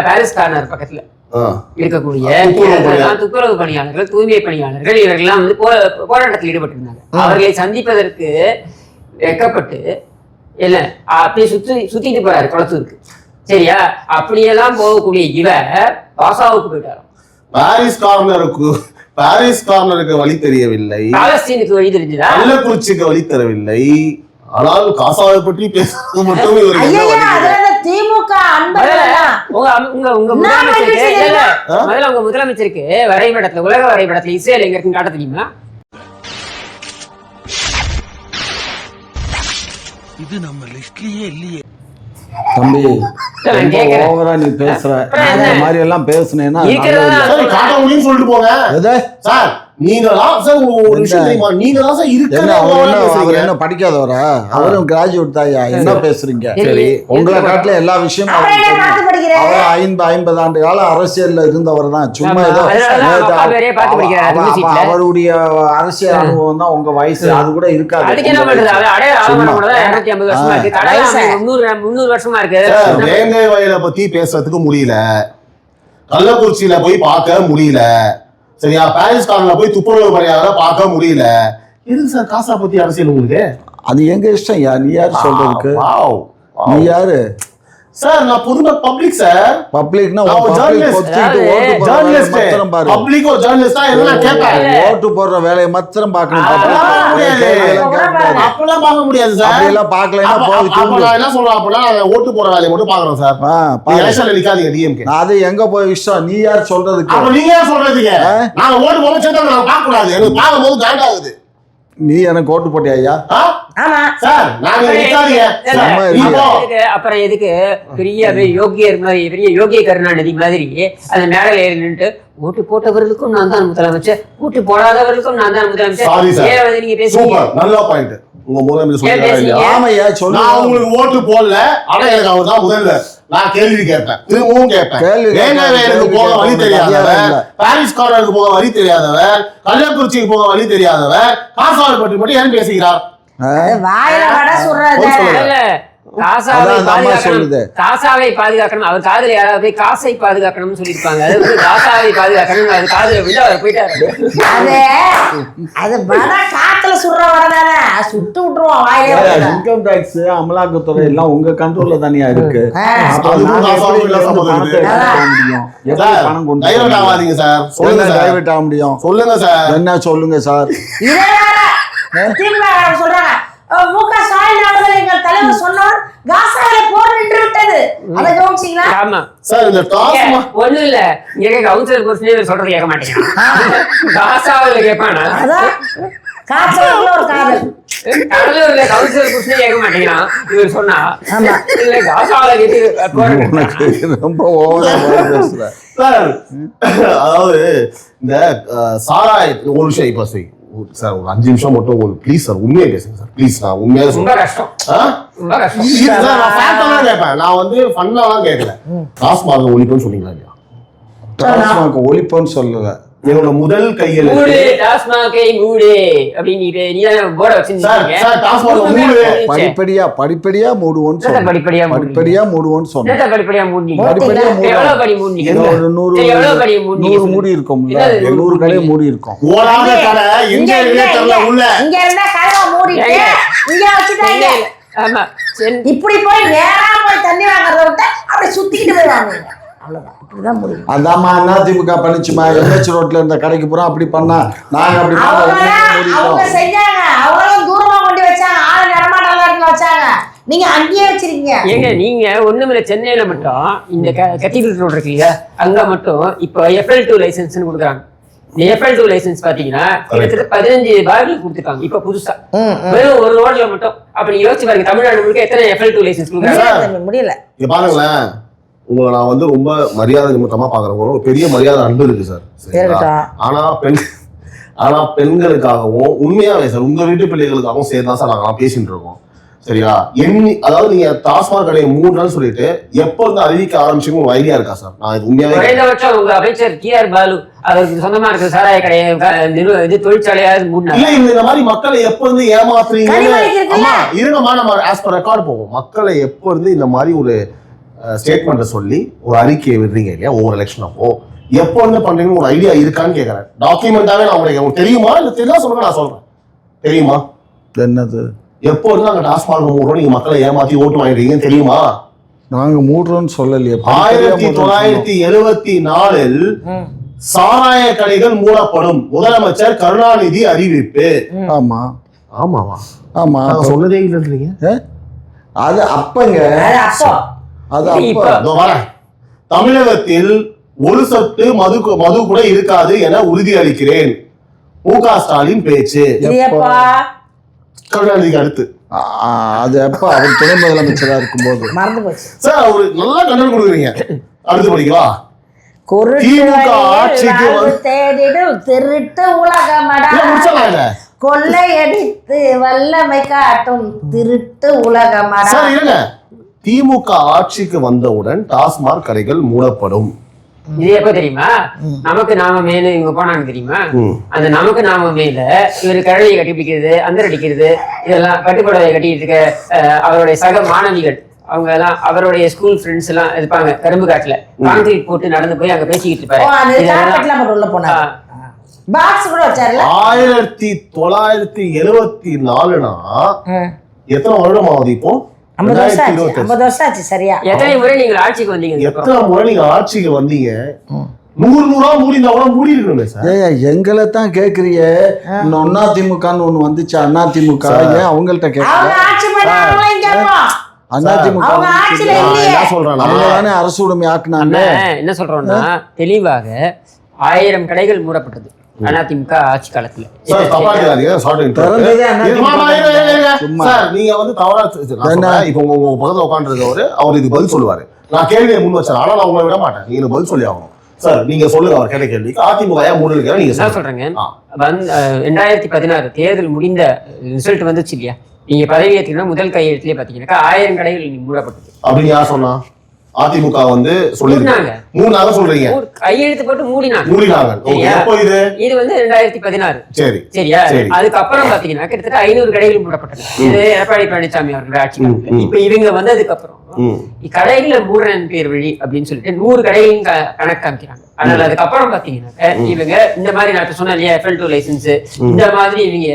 பாரிஸ் கார்னர் பக்கத்துல இருக்கக்கூடிய துப்புரவு பணியாளர்கள், தூய்மை பணியாளர்கள் இவர்கள்லாம் வந்து போராட்டத்தில் ஈடுபட்டு இருந்தாங்க. அவர்களை சந்திப்பதற்கு வெக்கப்பட்டு இல்ல அப்படியே சுத்திட்டு போறாரு குளத்தூருக்கு. சரியா? அப்படியெல்லாம் போகக்கூடிய இவர் காசாவுக்கு போயிட்டாராம். பாரிஸ் கார்னருக்கு வழி தெரியவில்லை, பாலஸ்தீனுக்கு வழி தெரிஞ்சுதா, கள்ளக்குறிச்சிக்கு வழி தரவில்லை. ஆனால் காசாவை பற்றி பேசுறது மட்டும் திமுக உங்க முதலமைச்சருக்கு வரைபடத்துல, உலக வரைபடத்துல இஸ்ரேல் எங்க இருக்குன்னு காட்ட தெரியுமா? இது நம்ம லிஸ்ட்லயே இல்லையே. தம்பி, ஓவரா நீ பேசுற அந்த மாதிரி எல்லாம் பேசுனேன்னா சொல்லிட்டு போங்க சார். என்ன படிக்காதவரா? அவரும் கிராஜுவேட் தாயா, என்ன பேசுறீங்க? சரி, உங்களை காட்டுல எல்லா விஷயமும் அவர் 50 ஆண்டு கால அரசியல்ல இருந்தவர் தான். சும்மா ஏதோ அவருடைய அரசியல் அனுபவம் தான் உங்க வயசு, அது கூட இருக்காது. வேங்கை வயலை பத்தி பேசுறதுக்கு முடியல, கள்ளக்குறிச்சியில போய் பார்க்க முடியல, சரியா? பாரிஸ் கார்னர்ல போய் துப்புரவு பணியாளரை பார்க்க முடியல. எது சார் காசா பத்தி அரசியல் உங்களுக்கு? அது எங்க இஷ்டம். நீ யாரு சொல்றதுக்கு? நீ யாரு சார்? நான் பொதுமக்கள் பப்ளிக் சார். பப்ளிக்னா ஓட்டு போடுற வேலையை மாத்திரம் பார்க்கணும். அப்பெல்லாம் பார்க்க முடியாது சார். அப்படியெல்லாம் பார்க்கலன்னா என்ன சொல்றோம், அப்படின்னா ஓட்டு போற வேலையை மட்டும் பாக்குறோம் சார். எலெக்ஷன்ல நிக்காதீங்க டிஎம்கே. அது எங்க போய் இஷ்டம். நீ யார் சொல்றதுக்கு? அப்ப நீங்க யார் சொல்றதுக்கு? நாங்க ஓட்டு போக சேர்த்து நாங்க பார்க்க கூடாது. எனக்கு பார்க்கும் போது காண்ட் ஆகுது. நீ எனக்கு ஓட்டு போட்டியா ஐயா? அப்புறம் எதுக்கு பெரிய யோகியர் மாதிரி, பெரிய யோகிய கருணாநிதி மாதிரி அந்த மேடையில ஏறி நின்று ஓட்டு போட்டவர்களுக்கும் நான் தான் முதலமைச்சர், ஓட்டு போடாதவர்களுக்கும் நான் தான் முதலமைச்சர் நீங்க பேசுறீங்க. நல்ல பாயிண்ட். உங்க முதலமைச்சர் உங்களுக்கு ஓட்டு போடல, ஆனா எனக்கு அவர் தான் முதல்வர். நான் கேள்வி கேட்பேன், திரும்பவும் கேட்பேன். வேங்கவேலுக்கு போக வழி தெரியாதவர், பாரிஸ் கார்னருக்கு போக வழி தெரியாதவர், கள்ளக்குறிச்சிக்கு போக வழி தெரியாதவர் காசாவை பற்றி மட்டும் ஏன் பேசுகிறார்? காசாவை அதான் அந்த அம்மா பாதுகாக்கணும், சொல்லுது. காசாவை பாதுகாக்கணும். அவர் காதுல யாராவது போய் காசை பாதுகாக்கணும்னு சொல்லியிருப்பாங்க. அது வந்து காசாவை பாதுகாக்கணும், அது காதுல விட்டு அவர் போயிட்டாரு. அது வடை காத்துல சுடுற வடை தானே, சுட்டு விட்டுருவோம் வாயிலே. இன்கம் டாக்ஸ் அமலாக்கத்துறை எல்லாம் உங்க கண்ட்ரோல்ல தானியா இருக்கு. அப்ப நாங்க எப்படி இதுல இருந்து பணத்தை எடுக்க முடியும்? எப்படி பணம் கொண்டு டைவர்ட் ஆகாதீங்க சார். சொல்லுங்க சார். டைவர்ட் ஆக முடியும்? சொல்லுங்க சார். என்ன சொல்லுங்க சார்? இதே வேற திமுக சொல்றாங்க, முக ஸ்டாலின் அவர்கள் எங்கள் தலைவர் சொன்னார் காசாவில போர் நின்று விட்டது. அதை கவனிச்சீங்களா? ஆமா சார் இந்த டாஸ்மாக் ஒண்ணும் இல்ல, இங்க கவுன்சிலர் கொஸ்டின் சொல்றது கேட்க மாட்டேங்கிறான். காசாவில கேட்பானா? அதான் காசல ஒரு காதல். கடலூர்ல கவுன்சிலர் கொஸ்டின் கேட்க மாட்டேங்கிறான். இவர் சொன்னா ஆமா. இல்ல காசாவில கேட்டு உனக்கு ரொம்ப ஓவரா பேசுற. சார் அதாவது இந்த சாராய் ஒரு விஷயம் இப்ப சார் ஒரு 5 நிமிஷம் மட்டும் ப்ளீஸ் சார் உண்மையை பேசுங்க சார் ப்ளீஸ். நான் உண்மையா ரொம்ப சொல்றேன். கஷ்டம், ரொம்ப கஷ்டம். சார் நான் ஃபேக்டா தான் கேட்பேன். நான் வந்து ஃபன்னாலாம் கேட்கல. டாஸ்மாக் ஒழிப்புன்னு சொன்னீங்களா இல்லையா? டாஸ்மாக் ஒழிப்புன்னு சொல்லல. என்னோட முதல் கையில் மூடு டாஸ்மாகை மூடு அப்படின்னு நீ தான் போர்ட வச்சிருந்தீங்க. சார் டாஸ்மாக் மூடு படிப்படியா மூடுவோன்னு சொன்னேன். படிப்படியா மூடுவோன்னு சொன்னேன். என்னத்த படிப்படியா மூடுனீங்க? படிப்படியா எவ்வளவு படி மூடுனீங்க? ஒரு 100 எவ்வளவு படி மூடுனீங்க? 100 மூடி இருக்கும்ல. என்னது 100 கடை மூடி இருக்கும். ஓடாத கடை எங்க இருக்குன்னே தெரியல உள்ள. இங்க இருந்தா கதவை மூடிட்டு இங்க வச்சுட்டாங்க. ஆமா இப்படி போய் நேரா போய் தண்ணி வாங்குறத விட்டு அப்படி சுத்திக்கிட்டு போய் வாங்குங்க. அவ்வளவுதான். இப்படிதான் முடியும். அதாம்மா அதிமுக பண்ணிச்சுமா. எம்ஹெச் ரோட்ல இருந்த கடைக்கு பூரா அப்படி பண்ணா நாங்க அப்படி அவங்க செஞ்சாங்க. அவங்களும் தூரமா கொண்டு வச்சாங்க. ஆளு நடமாட்டாத இடத்துல வச்சாங்க. நீங்க அங்கேயே வச்சிருக்கீங்க. ஏங்க நீங்க ஒண்ணுமில்ல, சென்னையில மட்டும் இந்த கத்தீட்ரல் ரோடு இருக்கு இல்லையா, அங்க மட்டும் இப்போ FL2 லைசன்ஸ் கொடுக்குறாங்க. இந்த FL2 லைசன்ஸ் பாத்தீங்கன்னா கிட்டத்தட்ட 15 பார்கள் கொடுத்துருக்காங்க இப்ப புதுசா. வெறும் ஒரு ரோட்ல மட்டும். அப்ப நீங்க யோசிச்சு பாருங்க, தமிழ்நாடு முழுக்க எத்தனை FL2 லைசன்ஸ் கொடுக்குறாங்க? முடியல. இங்க பாருங்களேன், உங்களை நான் வந்து ரொம்ப மரியாதை நிமித்தமா பாக்குறேன். ஒரு பெரிய மரியாதை அன்பு இருக்கு சார். ஆனா பெண்களுக்காகவும் உண்மையாவே சார் உங்க வீட்டு பிள்ளைகளுக்காகவும் சேர்த்து தான் சார் நாங்க பேசிட்டு இருக்கோம். சரியா? அதாவது நீங்க டாஸ்மாக் கடையை மூடுறேன்னு சொல்லிட்டு எப்ப இருந்து அறிவிக்க ஆரம்பிச்சுங்க ஒரு ஐடியா இருக்கா சார்? நான் இது உண்மையாவே குறைந்தபட்சம் உங்க அமைச்சர் TR பாலு அவருக்கு சொந்தமா இருக்க சாராய கடையை தொழிற்சாலையாவது மூடினாங்க. இல்ல இந்த மாதிரி மக்களை எப்ப இருந்து ஏமாத்துறீங்க? ஆமா இருங்கம்மா, நம்ம ஆஸ் பர் ரெக்கார்ட் போவோம். மக்களை எப்ப இருந்து இந்த மாதிரி ஒரு ஸ்டேட்மெண்ட்டை சொல்லி ஒரு அறிக்கையை விடுறீங்க இல்லையா ஒவ்வொரு எலெக்ஷன் அப்போ, எப்போ வந்து பண்றீங்கன்னு ஒரு ஐடியா இருக்கான்னு கேட்கறேன். டாக்குமெண்டாவே நான் உங்களுக்கு தெரியுமா இல்ல தெரியல சொல்லுங்க, நான் சொல்றேன். தெரியுமா? என்னது? எப்போ வந்து நாங்க டாஸ்மாக் மூடுறோம், நீங்க மக்களை ஏமாத்தி ஓட்டு வாங்கிடுறீங்கன்னு தெரியுமா? நாங்க மூடுறோம்னு சொல்லலையே. 1974 சாராய கடைகள் மூடப்படும் முதலமைச்சர் கருணாநிதி அறிவிப்பு. ஆமா ஆமாவா? ஆமா சொன்னதே இல்லைன்றீங்க. அது அப்பங்க. அது அப்ப தமிழகத்தில் ஒரு சொட்டு மது கூட இருக்காது என உறுதி அளிக்கிறேன். முக ஸ்டாலின் பேச்சு கருணாநிதிக்கு அடுத்து. அது எப்ப அவர் துணை முதலமைச்சரா இருக்கும்போது மறந்து போச்சு சார். அவரு நல்லா கண்டனம் கொடுக்குறீங்க. அடுத்து படிக்கவா? திமுக ஆட்சிக்கு தேடிடும் திருட்டு உலகமடா, கொள்ளையடித்து வல்லமை காட்டும் திருட்டு உலகமடா. சார் இருங்க, திமுக ஆட்சிக்கு வந்தவுடன் டாஸ்மாக் கடைகள் மூடப்படும். இது எப்ப தெரியுமா? நமக்கு நாம மேல இவங்க போனாங்க தெரியுமா? அந்த நமக்கு நாம மேல இவரு கழவையை கட்டி பிடிக்கிறது, அந்தர் அடிக்கிறது, இதெல்லாம் கட்டுப்படவை கட்டிட்டு இருக்க அவருடைய சக மாணவிகள் அவங்க எல்லாம் அவருடைய ஸ்கூல் ஃப்ரெண்ட்ஸ் எல்லாம் இருப்பாங்க கரும்பு காட்டுல கான்கிரீட் போட்டு நடந்து போய் அங்க பேசிக்கிட்டு இருப்பாரு. 1974னா எத்தனை வருடம் ஆகுது இப்போ? 50 வருஷம் ஆச்சு. சரியா? எத்தனை முறை நீங்க ஆட்சிக்கு வந்தீங்க? எத்தனை முறை நீங்க ஆட்சிக்கு வந்தீங்க? 100 மூடினா கூட மூடி இருக்கணுமே சார். எங்களை தான் கேக்குறீங்க. அதிமுகன்னு ஒண்ணு வந்துச்சு, அதிமுக ஏன் அவங்கள்ட்ட கேட்கல? அரசு உடைமை ஆக்குனாங்க. என்ன சொல்றோம்னா தெளிவாக 1000 கடைகள் மூடப்பட்டது அதிமுக ஆட்சி காலத்துல. நீங்க வந்து தவறா இப்ப உங்க பக்கத்துல உட்காந்துருக்கவரு அவர் இது பதில் சொல்லுவாரு. நான் கேள்வியை முன் வச்சேன், ஆனா நான் உங்களை விட மாட்டேன். நீங்க பதில் சொல்லி ஆகணும் சார். நீங்க சொல்லுங்க அவர் கேட்ட கேள்விக்கு. அதிமுக ஏன் மூடல நீங்க சொல்றீங்க? 2016 தேர்தல் முடிந்த ரிசல்ட் வந்துச்சு இல்லையா? நீங்க பதவி ஏற்றீங்கன்னா முதல் கையெழுத்துலயே பாத்தீங்கன்னா 1000 கடைகள் மூடப்பட்டது. அப்படின்னு யார் சொன்னா? அதிமுக வந்து மூடினாங்க. மூணாக சொல்றீங்க, கையெழுத்து போட்டு மூடினாங்க. மூடினாங்க. எப்போ இது? இது வந்து 2016. சரி, சரியா? சரி. அதுக்கப்புறம் பாத்தீங்கன்னா கிட்டத்தட்ட 500 கடைகள் மூடப்பட்டது. இது எடப்பாடி பழனிசாமி அவர்கள் ஆட்சி காலத்துல. இப்ப இவங்க வந்ததுக்கு அப்புறம் கடைகளை மூடுறன் பேர் வழி அப்படின்னு சொல்லிட்டு 100 கடைகளையும் கணக்கு காமிக்கிறாங்க. அதனால அதுக்கப்புறம் பாத்தீங்கன்னா இவங்க இந்த மாதிரி நான் சொன்னேன் இல்லையா, FL2 லைசன்ஸ் இந்த மாதிரி இவங்க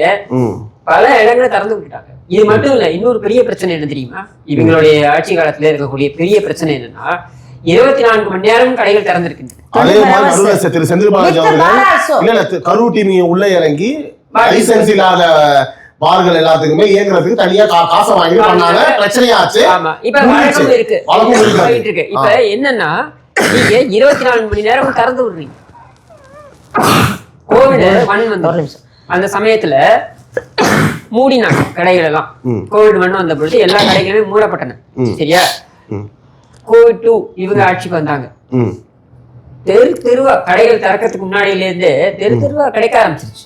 பல இடங்களை திறந்து விட்டுட்டாங்க. இது மட்டும் இல்ல, இன்னொரு பெரிய பிரச்சனை என்ன தெரியுமா? இவங்களுடைய ஆட்சி காலத்துல இருக்கக்கூடிய பெரிய பிரச்சனை என்னன்னா 24 மணி நேரம் கடைகள் திறந்திருக்கு. அதே மாதிரி நடுவில் திரு செந்தில் பாலாஜி அவர்கள் இல்ல கரூர் டீம் உள்ள இறங்கி லைசன்ஸ் இல்லாத பார்கள் எல்லாத்துக்குமே இயங்குறதுக்கு தனியா காசை வாங்கி பண்ணாங்க, பிரச்சனையாச்சு. ஆமா, இப்ப வழக்கம் இருக்கு, போயிட்டு இருக்கு. இப்ப என்னன்னா நீங்க 24 மணி நேரம் திறந்து விடுறீங்க. கோவிட் வந்து அந்த சமயத்துல மூடினாங்க கடைகள் எல்லாம். கோவிட் 1 வந்த பொழுது எல்லா கடைகளுமே மூடப்பட்டன. சரியா? கோவிட் 2 இவங்க ஆட்சிக்கு வந்தாங்க. தெரு தெருவா கடைகள் திறக்கிறதுக்கு முன்னாடியில இருந்து தெரு தெருவா கிடைக்க ஆரம்பிச்சிருச்சு.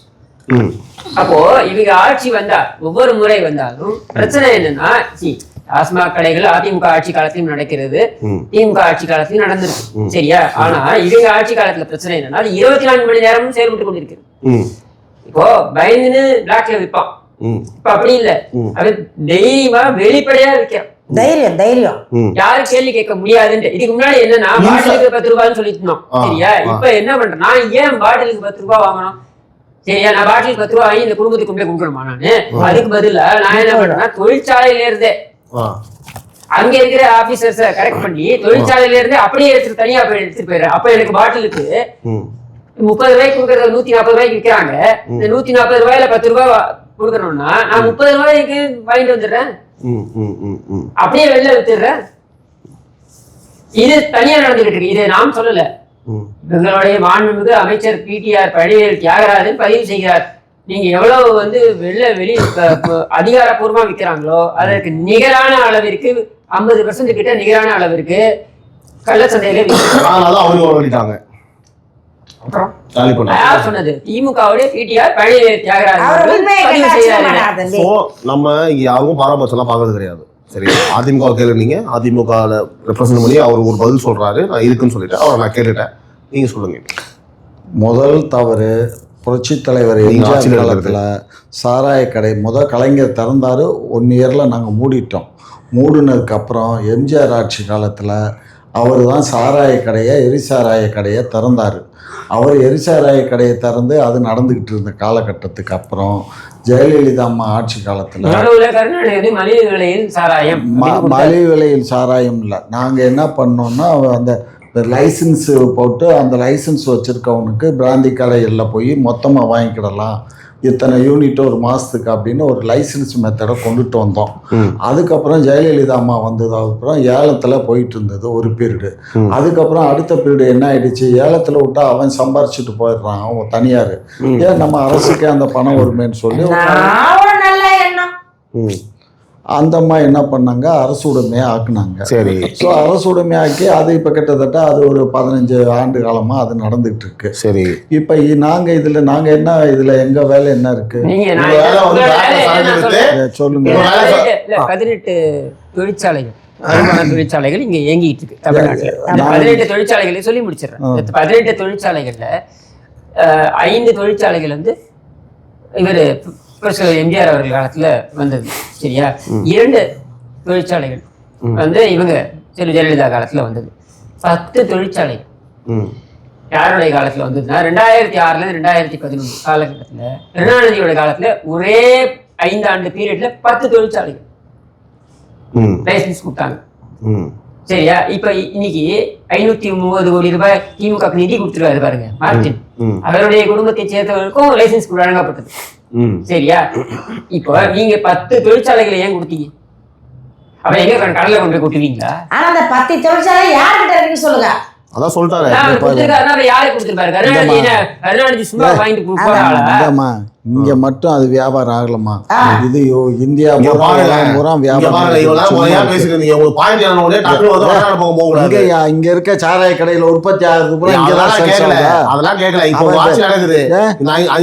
அப்போ இவங்க ஆட்சி வந்தா ஒவ்வொரு முறை வந்தாலும் பிரச்சனை என்னன்னா, டாஸ்மாக் கடைகள் அதிமுக ஆட்சி காலத்திலும் நடக்கிறது, திமுக ஆட்சி காலத்திலும் நடந்திருக்கு. சரியா? ஆனா இவங்க ஆட்சி காலத்துல பிரச்சனை என்னன்னா 24 மணி நேரமும் செயல்பட்டு கொண்டிருக்கு. இப்போ பயந்துன்னு பிளாக்ல விற்பான். இப்ப அப்படி இல்ல, அவன் தைரியமா வெளிப்படையா விற்கிறான். தைரியம் யாரும் கேள்வி கேட்க முடியாதுன்னு. இதுக்கு முன்னாடி என்னன்னா பாட்டிலுக்கு 10 ரூபான்னு சொல்லிட்டு இருந்தோம். சரியா? இப்ப என்ன பண்றேன், நான் ஏன் பாட்டிலுக்கு 10 ரூபாய் வாங்கணும்? சரியா? நான் பாட்டிலுக்கு 10 ரூபாய் வாங்கி இந்த குடும்பத்துக்கு கொண்டு கொடுக்கணுமா? நானு அதுக்கு பதிலா நான் என்ன பண்றேன்னா தொழிற்சாலையில இருந்தே அங்க இருக்கிற ஆபீசர்ஸ கரெக்ட் பண்ணி தொழிற்சாலையில இருந்து அப்படியே எடுத்து தனியா போய் எடுத்துட்டு போயிடுறேன். அப்ப எனக்கு பாட்டிலுக்கு 30 ரூபாய்க்கு கொடுக்கறத 140 ரூபாய்க்கு விற்கிறாங்க. இந்த 140 ரூபாயில 10 ரூபாய் கொடுக்கணும்னா நான் 30 ரூபாய்க்கு வாங்கிட்டு வந்துடுறேன், அப்படியே வெளில வித்துடுறேன். இது தனியா நடந்துகிட்டு இருக்கு. இதை நாம் சொல்லல, எங்களுடைய மாண்புமிகு அமைச்சர் PTR பழனிவேல் தியாகராஜன் பதிவு செய்கிறார். நீங்க எவ்வளவு வந்து வெளி அதிகாரப்பூர்வமா விற்கிறாங்களோ அதற்கு நிகரான அளவிற்கு 50% கிட்ட நிகரான அளவிற்கு கள்ளச்சந்தையில விற்கிறாங்க. சொன்னது திமுகவுடைய PTR பழனிவேல் தியாகராஜன். நம்ம இங்க யாரும் பாரபட்சம் பாக்குறது கிடையாது. சரி, அதிமுக கேளுங்க, அதிமுக ரெப்ரசன்ட் பண்ணி அவர் ஒரு பதில் சொல்றாரு, நான் இருக்குன்னு சொல்லிட்டேன், அவரை நான் கேட்டுட்டேன், நீங்க சொல்லுங்க. முதல் தவறு புரட்சி தலைவர் எம்ஜிஆர் காலத்தில் சாராய கடை கலைஞர் திறந்தாரு. 1 இயரில் நாங்கள் மூடிட்டோம். மூடினதுக்கப்புறம் எம்ஜிஆர் ஆட்சி காலத்தில் அவர் தான் சாராய கடையை எரிசாராய கடையை திறந்தார். அவர் எரிசாராய கடையை திறந்து அது நடந்துக்கிட்டு இருந்த காலகட்டத்துக்கு அப்புறம் ஜெயலலிதா அம்மா ஆட்சி காலத்தில் மலிவு விலையில் சாராயம் இல்லை. நாங்கள் என்ன பண்ணோம்னா அந்த லைசன்ஸு போட்டு அந்த லைசன்ஸ் வச்சுருக்கவனுக்கு பிராந்தி கடைகளில் போய் மொத்தமாக வாங்கிக்கிடலாம், இத்தனை யூனிட் ஒரு மாதத்துக்கு அப்படின்னு ஒரு லைசன்ஸ் மெத்தடை கொண்டுட்டு வந்தோம். அதுக்கப்புறம் ஜெயலலிதா அம்மா வந்ததுக்கப்புறம் ஏலத்தில் போயிட்டு இருந்தது ஒரு பீரியடு. அதுக்கப்புறம் அடுத்த பீரியடு என்ன ஆயிடுச்சு, ஏலத்தில் விட்டா அவன் சம்பாரிச்சுட்டு போயிடுறான், அவன் தனியார். ஏன் நம்ம அரசுக்கே அந்த பணம் வருமேன்னு சொல்லி அந்த அம்மா என்ன பண்ணாங்க, அரசு உடைமையை ஆக்குனாங்க. சரி, ஸோ அரசு உடைமையாக்கி அது இப்போ கிட்டத்தட்ட அது ஒரு 15 ஆண்டு காலமாக அது நடந்துகிட்டு இருக்கு. சரி, இப்போ நாங்கள் என்ன இதில் எங்கள் வேலை என்ன இருக்கு சொல்லுங்க. 18 தொழிற்சாலைகள் தொழிற்சாலைகள் இங்க இயங்கிட்டு இருக்கு தமிழ்நாட்டில். 18 தொழிற்சாலைகளை சொல்லி முடிச்சிடறேன். 18 தொழிற்சாலைகள்ல 5 தொழிற்சாலைகள் வந்து இவர் எம்ஜிஆர் அவர்கள் காலத்துல வந்தது. சரியா? 2 தொழிற்சாலைகள் வந்து இவங்க ஜெயலலிதா காலத்துல வந்தது. 10 தொழிற்சாலைகள் யாருடைய காலத்துல வந்ததுன்னா 2006ல 2011 காலகட்டத்துல கருணாநிதியோட காலத்துல ஒரே 5 ஆண்டு பீரியட்ல 10 தொழிற்சாலைகள் லைசன்ஸ் கொடுத்தாங்க. சரியா? இப்ப இன்னைக்கு 530 கோடி ரூபாய் திமுக நிதி கொடுத்துருவாரு பாருங்க மார்டின். அவருடைய குடும்பத்தை சேர்ந்தவர்களுக்கும் லைசன்ஸ் வழங்கப்பட்டது. சரியா? இப்போ நீங்க 10 தொழிற்சாலைகளை ஏன் கொடுத்தீங்க? அப்ப எங்க கடலை கொண்டு போய் கொட்டுவீங்களா? ஆனா அந்த 10 தொழிற்சாலை யார்கிட்ட இருக்குன்னு சொல்லுங்க. அதான் சொல்லிட்டாரு. யாரு கொடுத்துருப்பாரு? கருணாநிதி சும்மா வாங்கிட்டு போறாங்களா? இங்க மட்டும் அது வியாபாரம் ஆகலமா இது இந்தியா இங்க பாருங்க, பூரா இங்க வியாபாரம் பாருங்க, இவ்வளவு நேரம் சும்மா முறையா இருக்கு. பேசிட்டு இருந்தீங்க. உங்களுக்கு point என்ன உடனே டக்குனு வந்து வடநாடு பக்கம் போகக்கூடாது. இங்க இருக்க சாராய கடையில உற்பத்தி ஆகுறது பூரா இங்கதான் அதெல்லாம் sales கேட்கல, ஆகுதா? அதெல்லாம் கேட்கல. இப்போ அவன் ஆட்சி நடக்குது. ஏன்?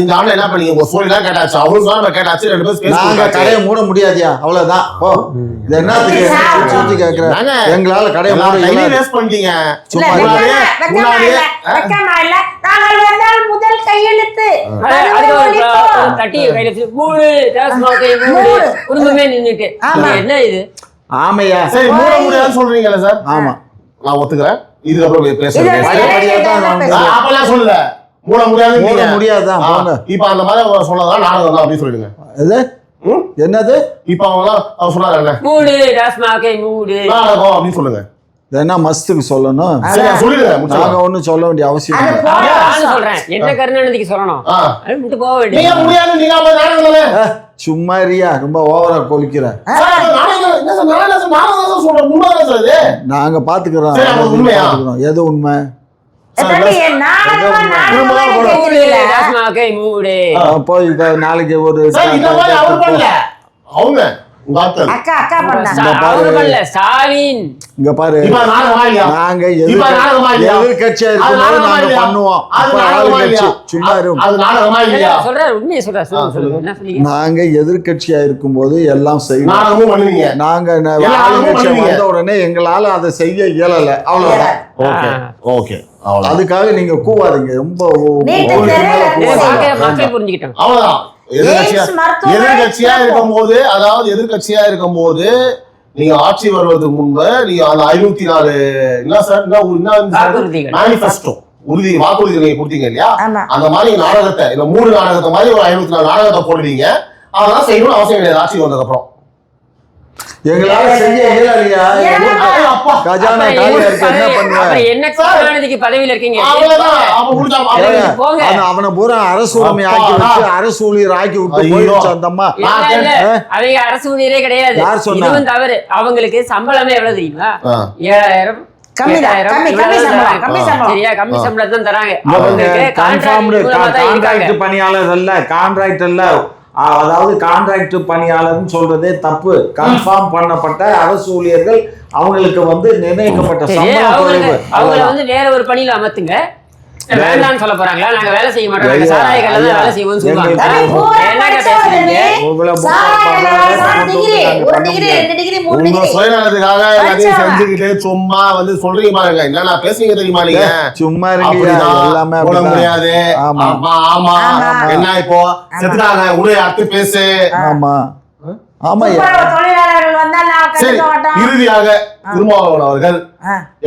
இந்த ஆண்டு என்ன பண்ணீங்க? உங்க ஸ்டோரி தான் கேட்டாச்சு, அவரும் சொன்னா நம்ம கேட்டாச்சு, 2 பேரும் பேசி நாங்க கொடுத்தாச்சு. கடையை மூட முடியாதியா அவ்வளவுதான். ஓ இது என்னத்துக்கு சுத்தி கேக்குறேன்? நாங்க எங்களால கடையை மூட எல்லாம் இயலாது. waste பண்ணிட்டீங்க. சும்மா முன்னாடியே நாங்கள் வந்தால் முதல் கையெழுத்து அதுக்கு ஒரு தட்டி கையில வச்சு, மூடு டாஸ்மாகை மூடு, குடும்பமே நின்னுட்டு ஆமா. என்ன இது? ஆமையா சரி, மூட முடியாதுன்னு சொல்றீங்கல்ல சார்? ஆமா நான் ஒத்துக்கிறேன். இதுக்கப்புறம் பேசுறேன். இது அப்பெல்லாம் சொல்லல, மூட முடியாது மூட முடியாதுதான் போங்க. இப்ப அந்த மாதிரி அவங்க சொன்னதான் நாடகம் தான் அப்படின்னு சொல்லிடுங்க. இது என்னது இப்ப அவங்க சொன்னாங்க என்ன மூடு டாஸ்மாகை மூடு. நாடகம் அப்படின்னு சொல்லுங்க. இது என்ன மஸ்துக்கு சொல்லணும்? சரி, சொல்லிடுங்க நாங்க முடிச்சிடலாம். ஒண்ணும் சொல்ல வேண்டிய அவசியம் அது இல்லை. நானும் சொல்றேன், என்ன கருணாநிதிக்கு சொல்லணும், ஆ. அது விட்டு போக நீங்க வேண்டியது. முடியாது, நீங்க அப்ப நாடகம் தானே? சும்மா இருயா, ரொம்ப ஓவரா கொலிக்கிற. சார், அப்ப நாடகம் தானே? என்ன சார், நாடகம் சார், நாடகம் தான் சொல்றேன். உண்மைதானே சார் இது? நாங்க பாத்துக்கிறோம். சரி, அப்ப உண்மையா? எது உண்மை? மூடு டாஸ்மாகை மூடு. போய் இப்ப நாளைக்கு ஒரு சார், இந்த மாதிரி அவர் பண்ணல. அவங்க உங்க ஆட்கள். அக்கா பண்ணா அவரு பண்ணல, ஸ்டாலின். இங்க பாரு, இப்ப நாடகமா இல்லையா? நாங்க இப்ப நாடகமா இல்லையா? எதிர்கட்சியா அது இருக்கும்போது நாடகமா நாங்க இல்லையா? பண்ணுவோம். அது இப்ப நாடகமா ஆளுங்கட்சி இல்லையா? சும்மா இருக்கும். அது நாடகமா இல்லையா? சொல்றாரு, உண்மையை சொல்றாரு. சொல்லுங்க, என்ன சொன்னீங்க? நாங்க எதிர்கட்சியா இருக்கும்போது எல்லாம் செய்வோம். நாடகமும் பண்ணுவீங்க. நாங்க எல்லா ஆளுங்கட்சியா ஆளுங்களும் வந்த உடனே எங்களால அதை செய்ய இயலல, அவ்வளவுதான். ஓகே ஓகே, அவ்வளவுதான். அதுக்காக நீங்க கூவாதீங்க, ரொம்ப நீட்டு ஒரு தேர்வு மேல இதை கூவாதீங்க. மக்கள் புரிஞ்சுக்கிட்டோம். அவ்வளவுதான். எய்ம்ஸ் மருத்துவமனை எதிர்கட்சியா இருக்கும்போது, அதாவது எதிர்கட்சியா இருக்கும்போது நீங்க ஆட்சி வருவதற்கு முன்பு நீங்க அந்த 504 என்ன சார் வாக்குறுதிகள். மேனிஃபெஸ்டோ வாக்குறுதி நீங்க கொடுத்தீங்க இல்லையா? ஆமா. அந்த மாதிரி நாடகத்தை, இந்த 3 நாடகத்தை மாதிரி ஒரு 504 நாடகத்தை போடுவீங்க. அதெல்லாம் செய்யணும்னு அவசியம் கிடையாது ஆட்சி வந்ததுக்கு அப்புறம். எங்களால செய்ய இயலலையா? அப்பா, கஜானா காலியா இருக்கு, என்ன பண்ணுவேன்? அப்புறம் என்ன கருணாநிதிக்கு பதவியில இருக்கீங்க? அவ்வளவுதான். அப்ப முடிஞ்சா ஏங்க, போங்க. அவனை பூரா அரசு உரிமை ஆக்கி வச்சு அரசு ஊழியர் ஆக்கி விட்டு ஐயோ. போயிடுச்சு அந்த அம்மா. இல்ல, அவங்க அரசு ஊழியரே கிடையாது. யார் சொன்னா? இதுவும் தவறு. அவங்களுக்கு சம்பளமே எவ்வளவு தெரியுமா? ஆ. 7000 கம்மி தான், 8000 கம்மி இவ்வளவு சம்பளம், தராங்க. கம்மி சம்பளம். சரியா, கம்மி சம்பளம் தான் தராங்க. இங்க அவங்களுக்கு பாருங்க, கான்ட்ராக்ட் மூலமா தான் இருக்காங்க. கான்ட்ராக்ட் பணியாளர் அல்ல, கான்ட்ராக்ட் அல்ல, அதாவது கான்ட்ராக்ட் பணியாளர்னு சொல்றதே தப்பு. கன்ஃபார்ம் பண்ணப்பட்ட அரசு ஊழியர்கள், அவங்களுக்கு வந்து நிர்ணயிக்கப்பட்ட சரி, சம்பளம் குறைவு. அவங்கள வந்து வேற ஒரு பணியில அமர்த்துங்க. வேண்டாம்னு சொல்ல போறாங்களா? நாங்க வேலை செய்ய மாட்டோம், நாங்க சாராய கடையில தான் வேலை செய்வோம்னு சொல்லுவாங்க. என்னங்க பேசுறீங்க? உங்க சுயநலத்துக்காக எல்லாத்தையும் செஞ்சுக்கிட்டு சும்மா வந்து சொல்றீங்க பாருங்க. என்னன்னா பேசுறீங்க தெரியுமா நீங்க? சும்மா இருங்க, அப்படிதான், எல்லாமே போட அப்படிதான். முடியாது. ஆமா. ஆமா என்ன இப்போ செத்துட்டாங்க, உடைய அடுத்து பேசு. ஆமா ஆமா. தொழிலாளர்கள் வந்தா நான் சரி, கண்டுக்க மாட்டோம். இறுதியாக திருமாவளவன் அவர்கள்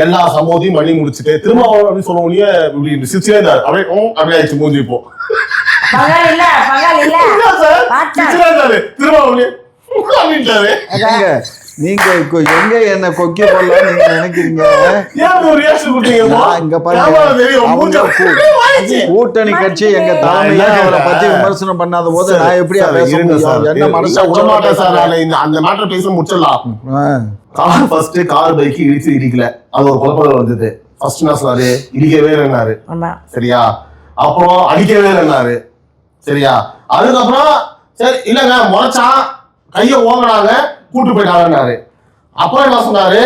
எல்லா சமூகத்தையும் பண்ணி முடிச்சுட்டு திருமாவளவன் அப்படின்னு சொன்ன உடனே இப்படி சிரிச்சே இருந்தாரு. அப்படியே அப்படியே ஆயிடுச்சு மூஞ்சி. இப்போ பகல் இல்ல சார் பார்த்தா. சிரிச்சே இருந்தாரு திருமாவளவன் அப்படின்ட்டாரு. ஏங்க, நீங்க எங்க என்ன கொக்கி போடலாம் நீங்க நினைக்கிறீங்க? ஏன் ஒரு ரியாக்ஷன் கொடுத்தீங்க? நான் இங்க பாருங்க, கேமரா தெரியும், அவங்க மூஞ்சி கூட்டணி கட்சி எங்க தலைமையில அவரை பத்தி விமர்சனம் பண்ணாத போது நான் எப்படி பேச முடியும்? என்ன மனசு விடமாட்டேன் சார். அந்த மேட்டர் பேச முடிச்சிடலாம். கார் பைக் இடிக்கல, அது ஒரு குழப்பம் வந்தது. ஃபர்ஸ்ட் என்ன சொன்னாரு? இடிக்கவே இல்லைன்னாரு. சரியா? அப்புறம் அடிக்கவே இல்லைன்னாரு. சரியா? அதுக்கப்புறம் சரி இல்லங்க முறைச்சான், கைய ஓங்கினாங்க, கூட்டு போயிட்டாங்கன்னாரு. அப்புறம் என்ன சொன்னாரு?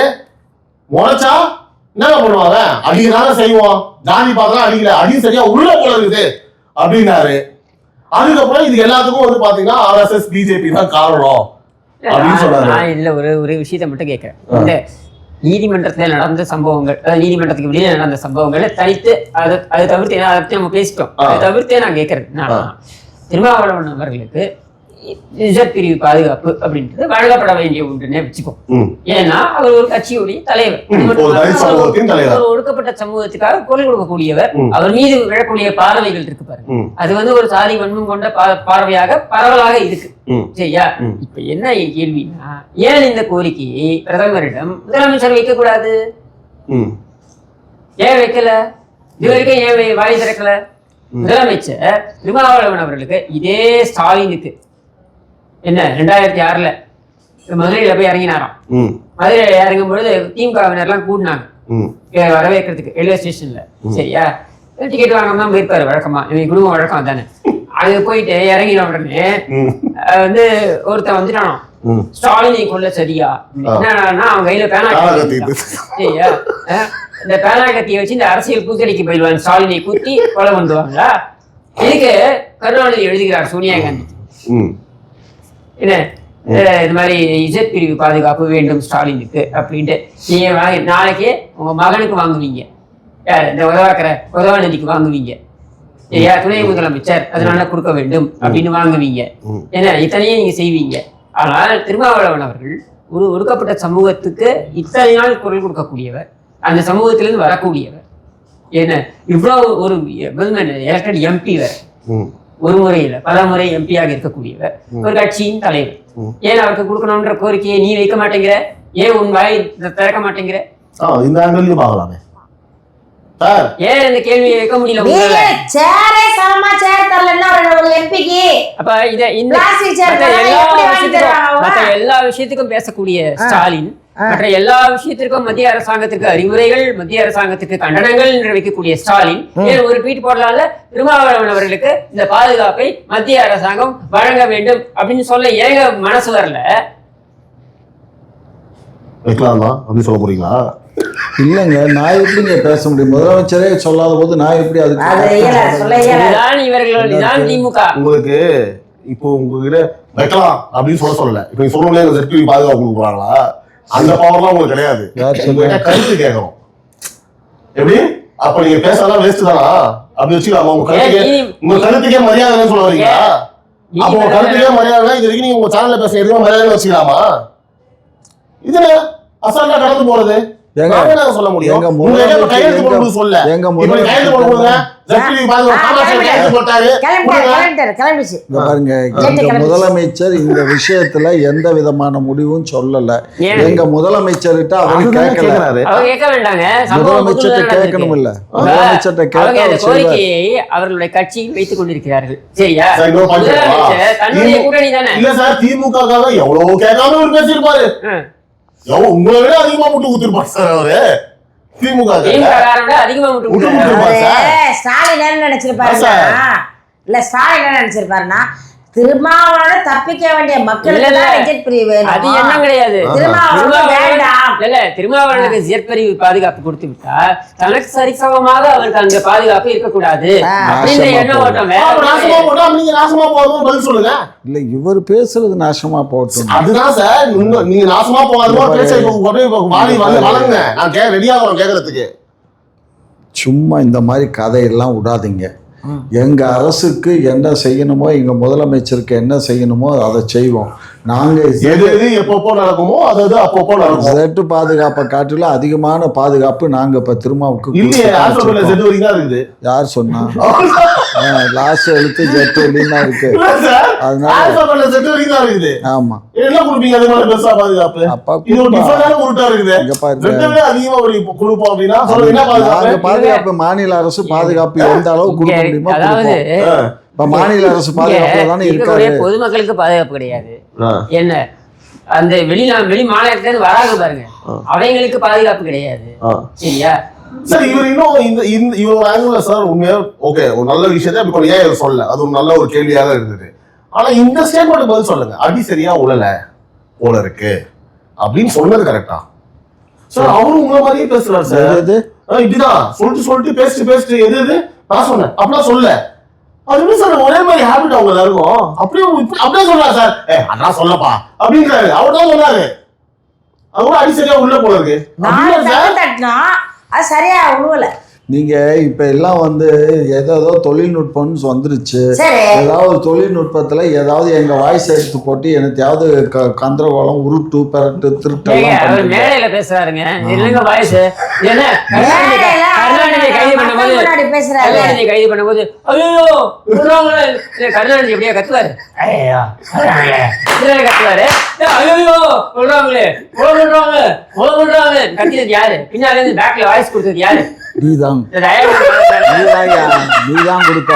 முறைச்சா என்ன பண்ணுவாங்க? அடிக்கிறாங்க செய்வோம், ஜாதி பார்த்தா அடிக்கல, அடி சரியா உள்ள போல இருக்குது அப்படின்னாரு. அதுக்கப்புறம் இது எல்லாத்துக்கும் வந்து பாத்தீங்கன்னா RSS BJP தான் காரணம் அப்படின்னு சொன்னாரு. நான் இதுல ஒரு விஷயத்தை மட்டும் கேட்கிறேன். இந்த நீதிமன்றத்துல நடந்த சம்பவங்கள், நீதிமன்றத்துக்கு வெளியே நடந்த சம்பவங்களை தனித்து அதை தவிர்த்து அதை பத்தி நம்ம பேசிட்டோம். அதை தவிர்த்தே நான் கேட்கறேன், திருமாவளவன் அவர்களுக்கு ரிசர்வ் பிரிவு பாதுகாப்பு அப்படின்றது வழங்கப்பட வேண்டிய ஒன்றுனே வச்சுக்கோம். ஏன்னா அவர் ஒரு கட்சியுடைய தலைவர், ஒரு ஒடுக்கப்பட்ட சமூகத்துக்காக குரல் கொடுக்கக்கூடியவர். அவர் மீது விழக்கூடிய பார்வைகள் இருக்கு பாருங்க, அது வந்து ஒரு சாதி வன்மம் கொண்ட பார்வையாக பரவலாக இருக்கு. சரியா? இப்ப என்ன கேள்வினா, ஏன் இந்த கோரிக்கையை பிரதமரிடம் முதலமைச்சர் வைக்க கூடாது? ஏன் வைக்கல? இது வரைக்கும் ஏன் வாய் திறக்கல? முதலமைச்சர் திருமாவளவன் அவர்களுக்கு இதே ஸ்டாலினுக்கு என்ன 2006 மதுரையில போய் இறங்கினாராம். மதுரையில இறங்கும் பொழுது திமுகவினர்லாம் கூட்டினாங்க வரவேற்கிறதுக்கு ரயில்வே ஸ்டேஷன்ல. சரியா? டிக்கெட் வாங்காம தான் போயிருப்பாரு வழக்கமா, இவங்க குடும்பம் வழக்கம் தானே. அங்க போயிட்டு இறங்கின உடனே வந்து ஒருத்தன் வந்துட்டானோ ஸ்டாலினை கொல்ல சரியா என்னன்னா அவன் கையில பேனா சரியா இந்த பேனா கத்தியை வச்சு இந்த அரசியல் கூத்தடிக்கு போயிடுவாங்க ஸ்டாலினை குத்தி கொலை பண்ணுவாங்களா இதுக்கு கருணாநிதி எழுதுகிறார் சோனியா காந்தி என்ன இது மாதிரி இசட் பிரிவு பாதுகாப்பு வேண்டும் ஸ்டாலினுக்கு அப்படின்ட்டு நீங்க நாளைக்கே உங்க மகனுக்கு வாங்குவீங்க யார் இந்த உதவாநிதிக்கு வாங்குவீங்க சரியா துணை முதலமைச்சர் அதனால கொடுக்க வேண்டும் அப்படின்னு வாங்குவீங்க ஏன்னா இத்தனையும் நீங்க செய்வீங்க. ஆனால் திருமாவளவன் அவர்கள் ஒரு ஒடுக்கப்பட்ட சமூகத்துக்கு இத்தனை நாள் குரல் கொடுக்கக்கூடியவர், அந்த சமூகத்திலிருந்து வரக்கூடியவர், என்ன இவ்வளவு ஒரு எலக்டட் எம்பி வேற, ஒரு முறையில பல முறை எம்பியாக இருக்கக்கூடியவர், ஒரு கட்சியின் தலைவர். ஏன் அவருக்கு கொடுக்கணும்ன்ற கோரிக்கையை நீ வைக்க மாட்டேங்கிற? ஏன் உன் வாய் திறக்க மாட்டேங்கிற? இந்த ஆங்கிள் பார்க்கலாமே. ஏன் இந்த கேள்வியை வைக்க முடியல? அப்ப எல்லா விஷயத்துக்கும் பேசக்கூடிய ஸ்டாலின் மற்ற எல்லா விஷயத்திற்கும் மத்திய அரசாங்கத்திற்கு அறிவுரைகள், மத்திய அரசாங்கத்துக்கு கண்டனங்கள் என்று வைக்கக்கூடிய ஸ்டாலின் ஏன் ஒரு ட்வீட் போடலாம்ல திருமாவளவன் அவர்களுக்கு இந்த பாதுகாப்பை மத்திய அரசாங்கம் வழங்க வேண்டும் அப்படின்னு சொல்ல ஏங்க மனசு வரல? சொல்ல போறீங்களா? இல்லங்க, நான் எப்படிங்க பேச முடியும்? முதலமைச்சரே சொல்லாத போது நான் எப்படி திமுக உங்களுக்கு இப்போ உங்ககிட்ட வைக்கலாம் அப்படின்னு சொல்லல. இப்ப நீங்க சொல்லணும் பாதுகாப்பு கொடுக்குறாங்களா? அந்த பவர்லாம் உங்களுக்கு கிடையாது. கருத்து கேட்கணும் எப்படி? அப்ப நீங்க பேசலாம் வேஸ்ட் தானா அப்படி வச்சுக்கலாமா? உங்க கருத்துக்கே மரியாதை சொல்ல வரீங்களா? அப்ப உங்க கருத்துக்கே மரியாதை இது வரைக்கும் நீங்க உங்க சேனல்ல பேச எதுவும் மரியாதை வச்சுக்கலாமா? இதுல அசால்ட்டா கடந்து போறது சொல்ல முடியும். முதலமைச்சர் இந்த விஷயத்துல எந்த விதமான முடிவும் சொல்லல. எங்க முதலமைச்சர்கிட்ட அவரு கேட்கல. முதலமைச்சர்கிட்ட கேட்கணும் இல்ல, முதலமைச்சர்கிட்ட கேட்க அவர்களுடைய கட்சியில் வைத்துக் கொண்டிருக்கிறார்கள். சரியா? திமுக எவ்வளவு கேட்காம பேசியிருப்பாரு. உங்களை விட அதிகமா முட்டு குத்திருப்பாரு சார் அவரு. திமுக ஸ்டாலின் என்ன நினைச்சிருப்பாருன்னா திருமாவளவன் தப்பிக்க வேண்டிய மக்களுக்கு அது என்ன கிடையாது. திருமாவளவனுக்கு ஜெட் பிரிவு பாதுகாப்பு கொடுத்து விட்டா தனக்கு சரிசமமாக அவருக்கு அந்த பாதுகாப்பு இருக்கக்கூடாது அப்படின்ற எண்ணம் ஓட்டம். சொல்லுங்க. இல்ல இவர் பேசுறது நாசமா போட்டும். அதுதான் சார், நீங்க நாசமா போகாதீங்க. நான் ரெடியா கேக்குறதுக்கு. சும்மா இந்த மாதிரி கதையெல்லாம் விடாதீங்க. எங்க அரசுக்கு என்ன செய்யணுமோ, எங்க முதலமைச்சருக்கு என்ன செய்யணுமோ அதை செய்வோம். நாங்க எப்பப்போ நடக்குமோ அது அப்பப்போ நடக்கும். ஜெட் பாதுகாப்பை காட்டிலும் அதிகமான பாதுகாப்பு நாங்க இப்ப திருமாவுக்கு. யார் சொன்னா? லாஸ்ட் எழுத்து ஜெட் வெளியா இருக்கு. ஆமா, பாதுகாப்பு மாநில அரசு பாதுகாப்பு எந்த அளவு கொடுக்க முடியுமோ. இப்ப மாநில அரசு பாதுகாப்புல தானே இருக்காரு. பொதுமக்களுக்கு பாதுகாப்பு கிடையாது. என்ன அந்த வெளி மாநிலத்துல இருந்து வராங்க பாருங்க, அவங்களுக்கு பாதுகாப்பு கிடையாது. சரியா சார்? இவர் இன்னும் இவரோட ஆங்கிள் சார் உண்மையா ஓகே, ஒரு நல்ல விஷயத்தை அப்படி ஏன் சொல்ல, அது ஒரு நல்ல ஒரு கேள்வியாக இருந்தது. ஆனா இந்த ஸ்டேட்மெண்ட் பதில் சொல்லுங்க. அடி சரியா உழல போல இருக்கு அப்படின்னு சொன்னது கரெக்டா சார்? அவரும் உங்களை மாதிரியே பேசுறாரு சார். இப்படிதான் சொல்லிட்டு பேசிட்டு எது நான் சொன்னேன் அப்படிலாம் சொல்ல. அது சார் ஒரே மாதிரி ஹேபிட் அவங்க இருக்கும். அப்படியே சொல்றாரு சார். அதான் சொல்லப்பா அப்படின்றாரு. அவர் தான் சொன்னாரு. அது கூட அடி சரியா உள்ள போல இருக்கு. அது சரியா உழுவல. நீங்க இப்ப எல்லாம் ஏதோ தொழில்நுட்பம்னு வந்துருச்சு. ஏதாவது ஒரு தொழில்நுட்பத்துல ஏதாவது எங்க வாய்ஸ் எடுத்து போட்டு எனத்தையாவது கந்தரகோலம் உருட்டு பெரட்டு திருட்டெல்லாம் மேடையில பேசுறாருங்க. இல்லங்க வாய்ஸ் என்ன கைது பண்ணும்போது ஐயோ கருணாநிதி எப்படியா கத்துவாரு, கத்துவாரு ஐயோ சொல்றாங்களே கத்தினது யாரு? பின்னால இருந்து பேக்ல வாய்ஸ் கொடுத்தது யாரு? நீதான் கொடுத்த.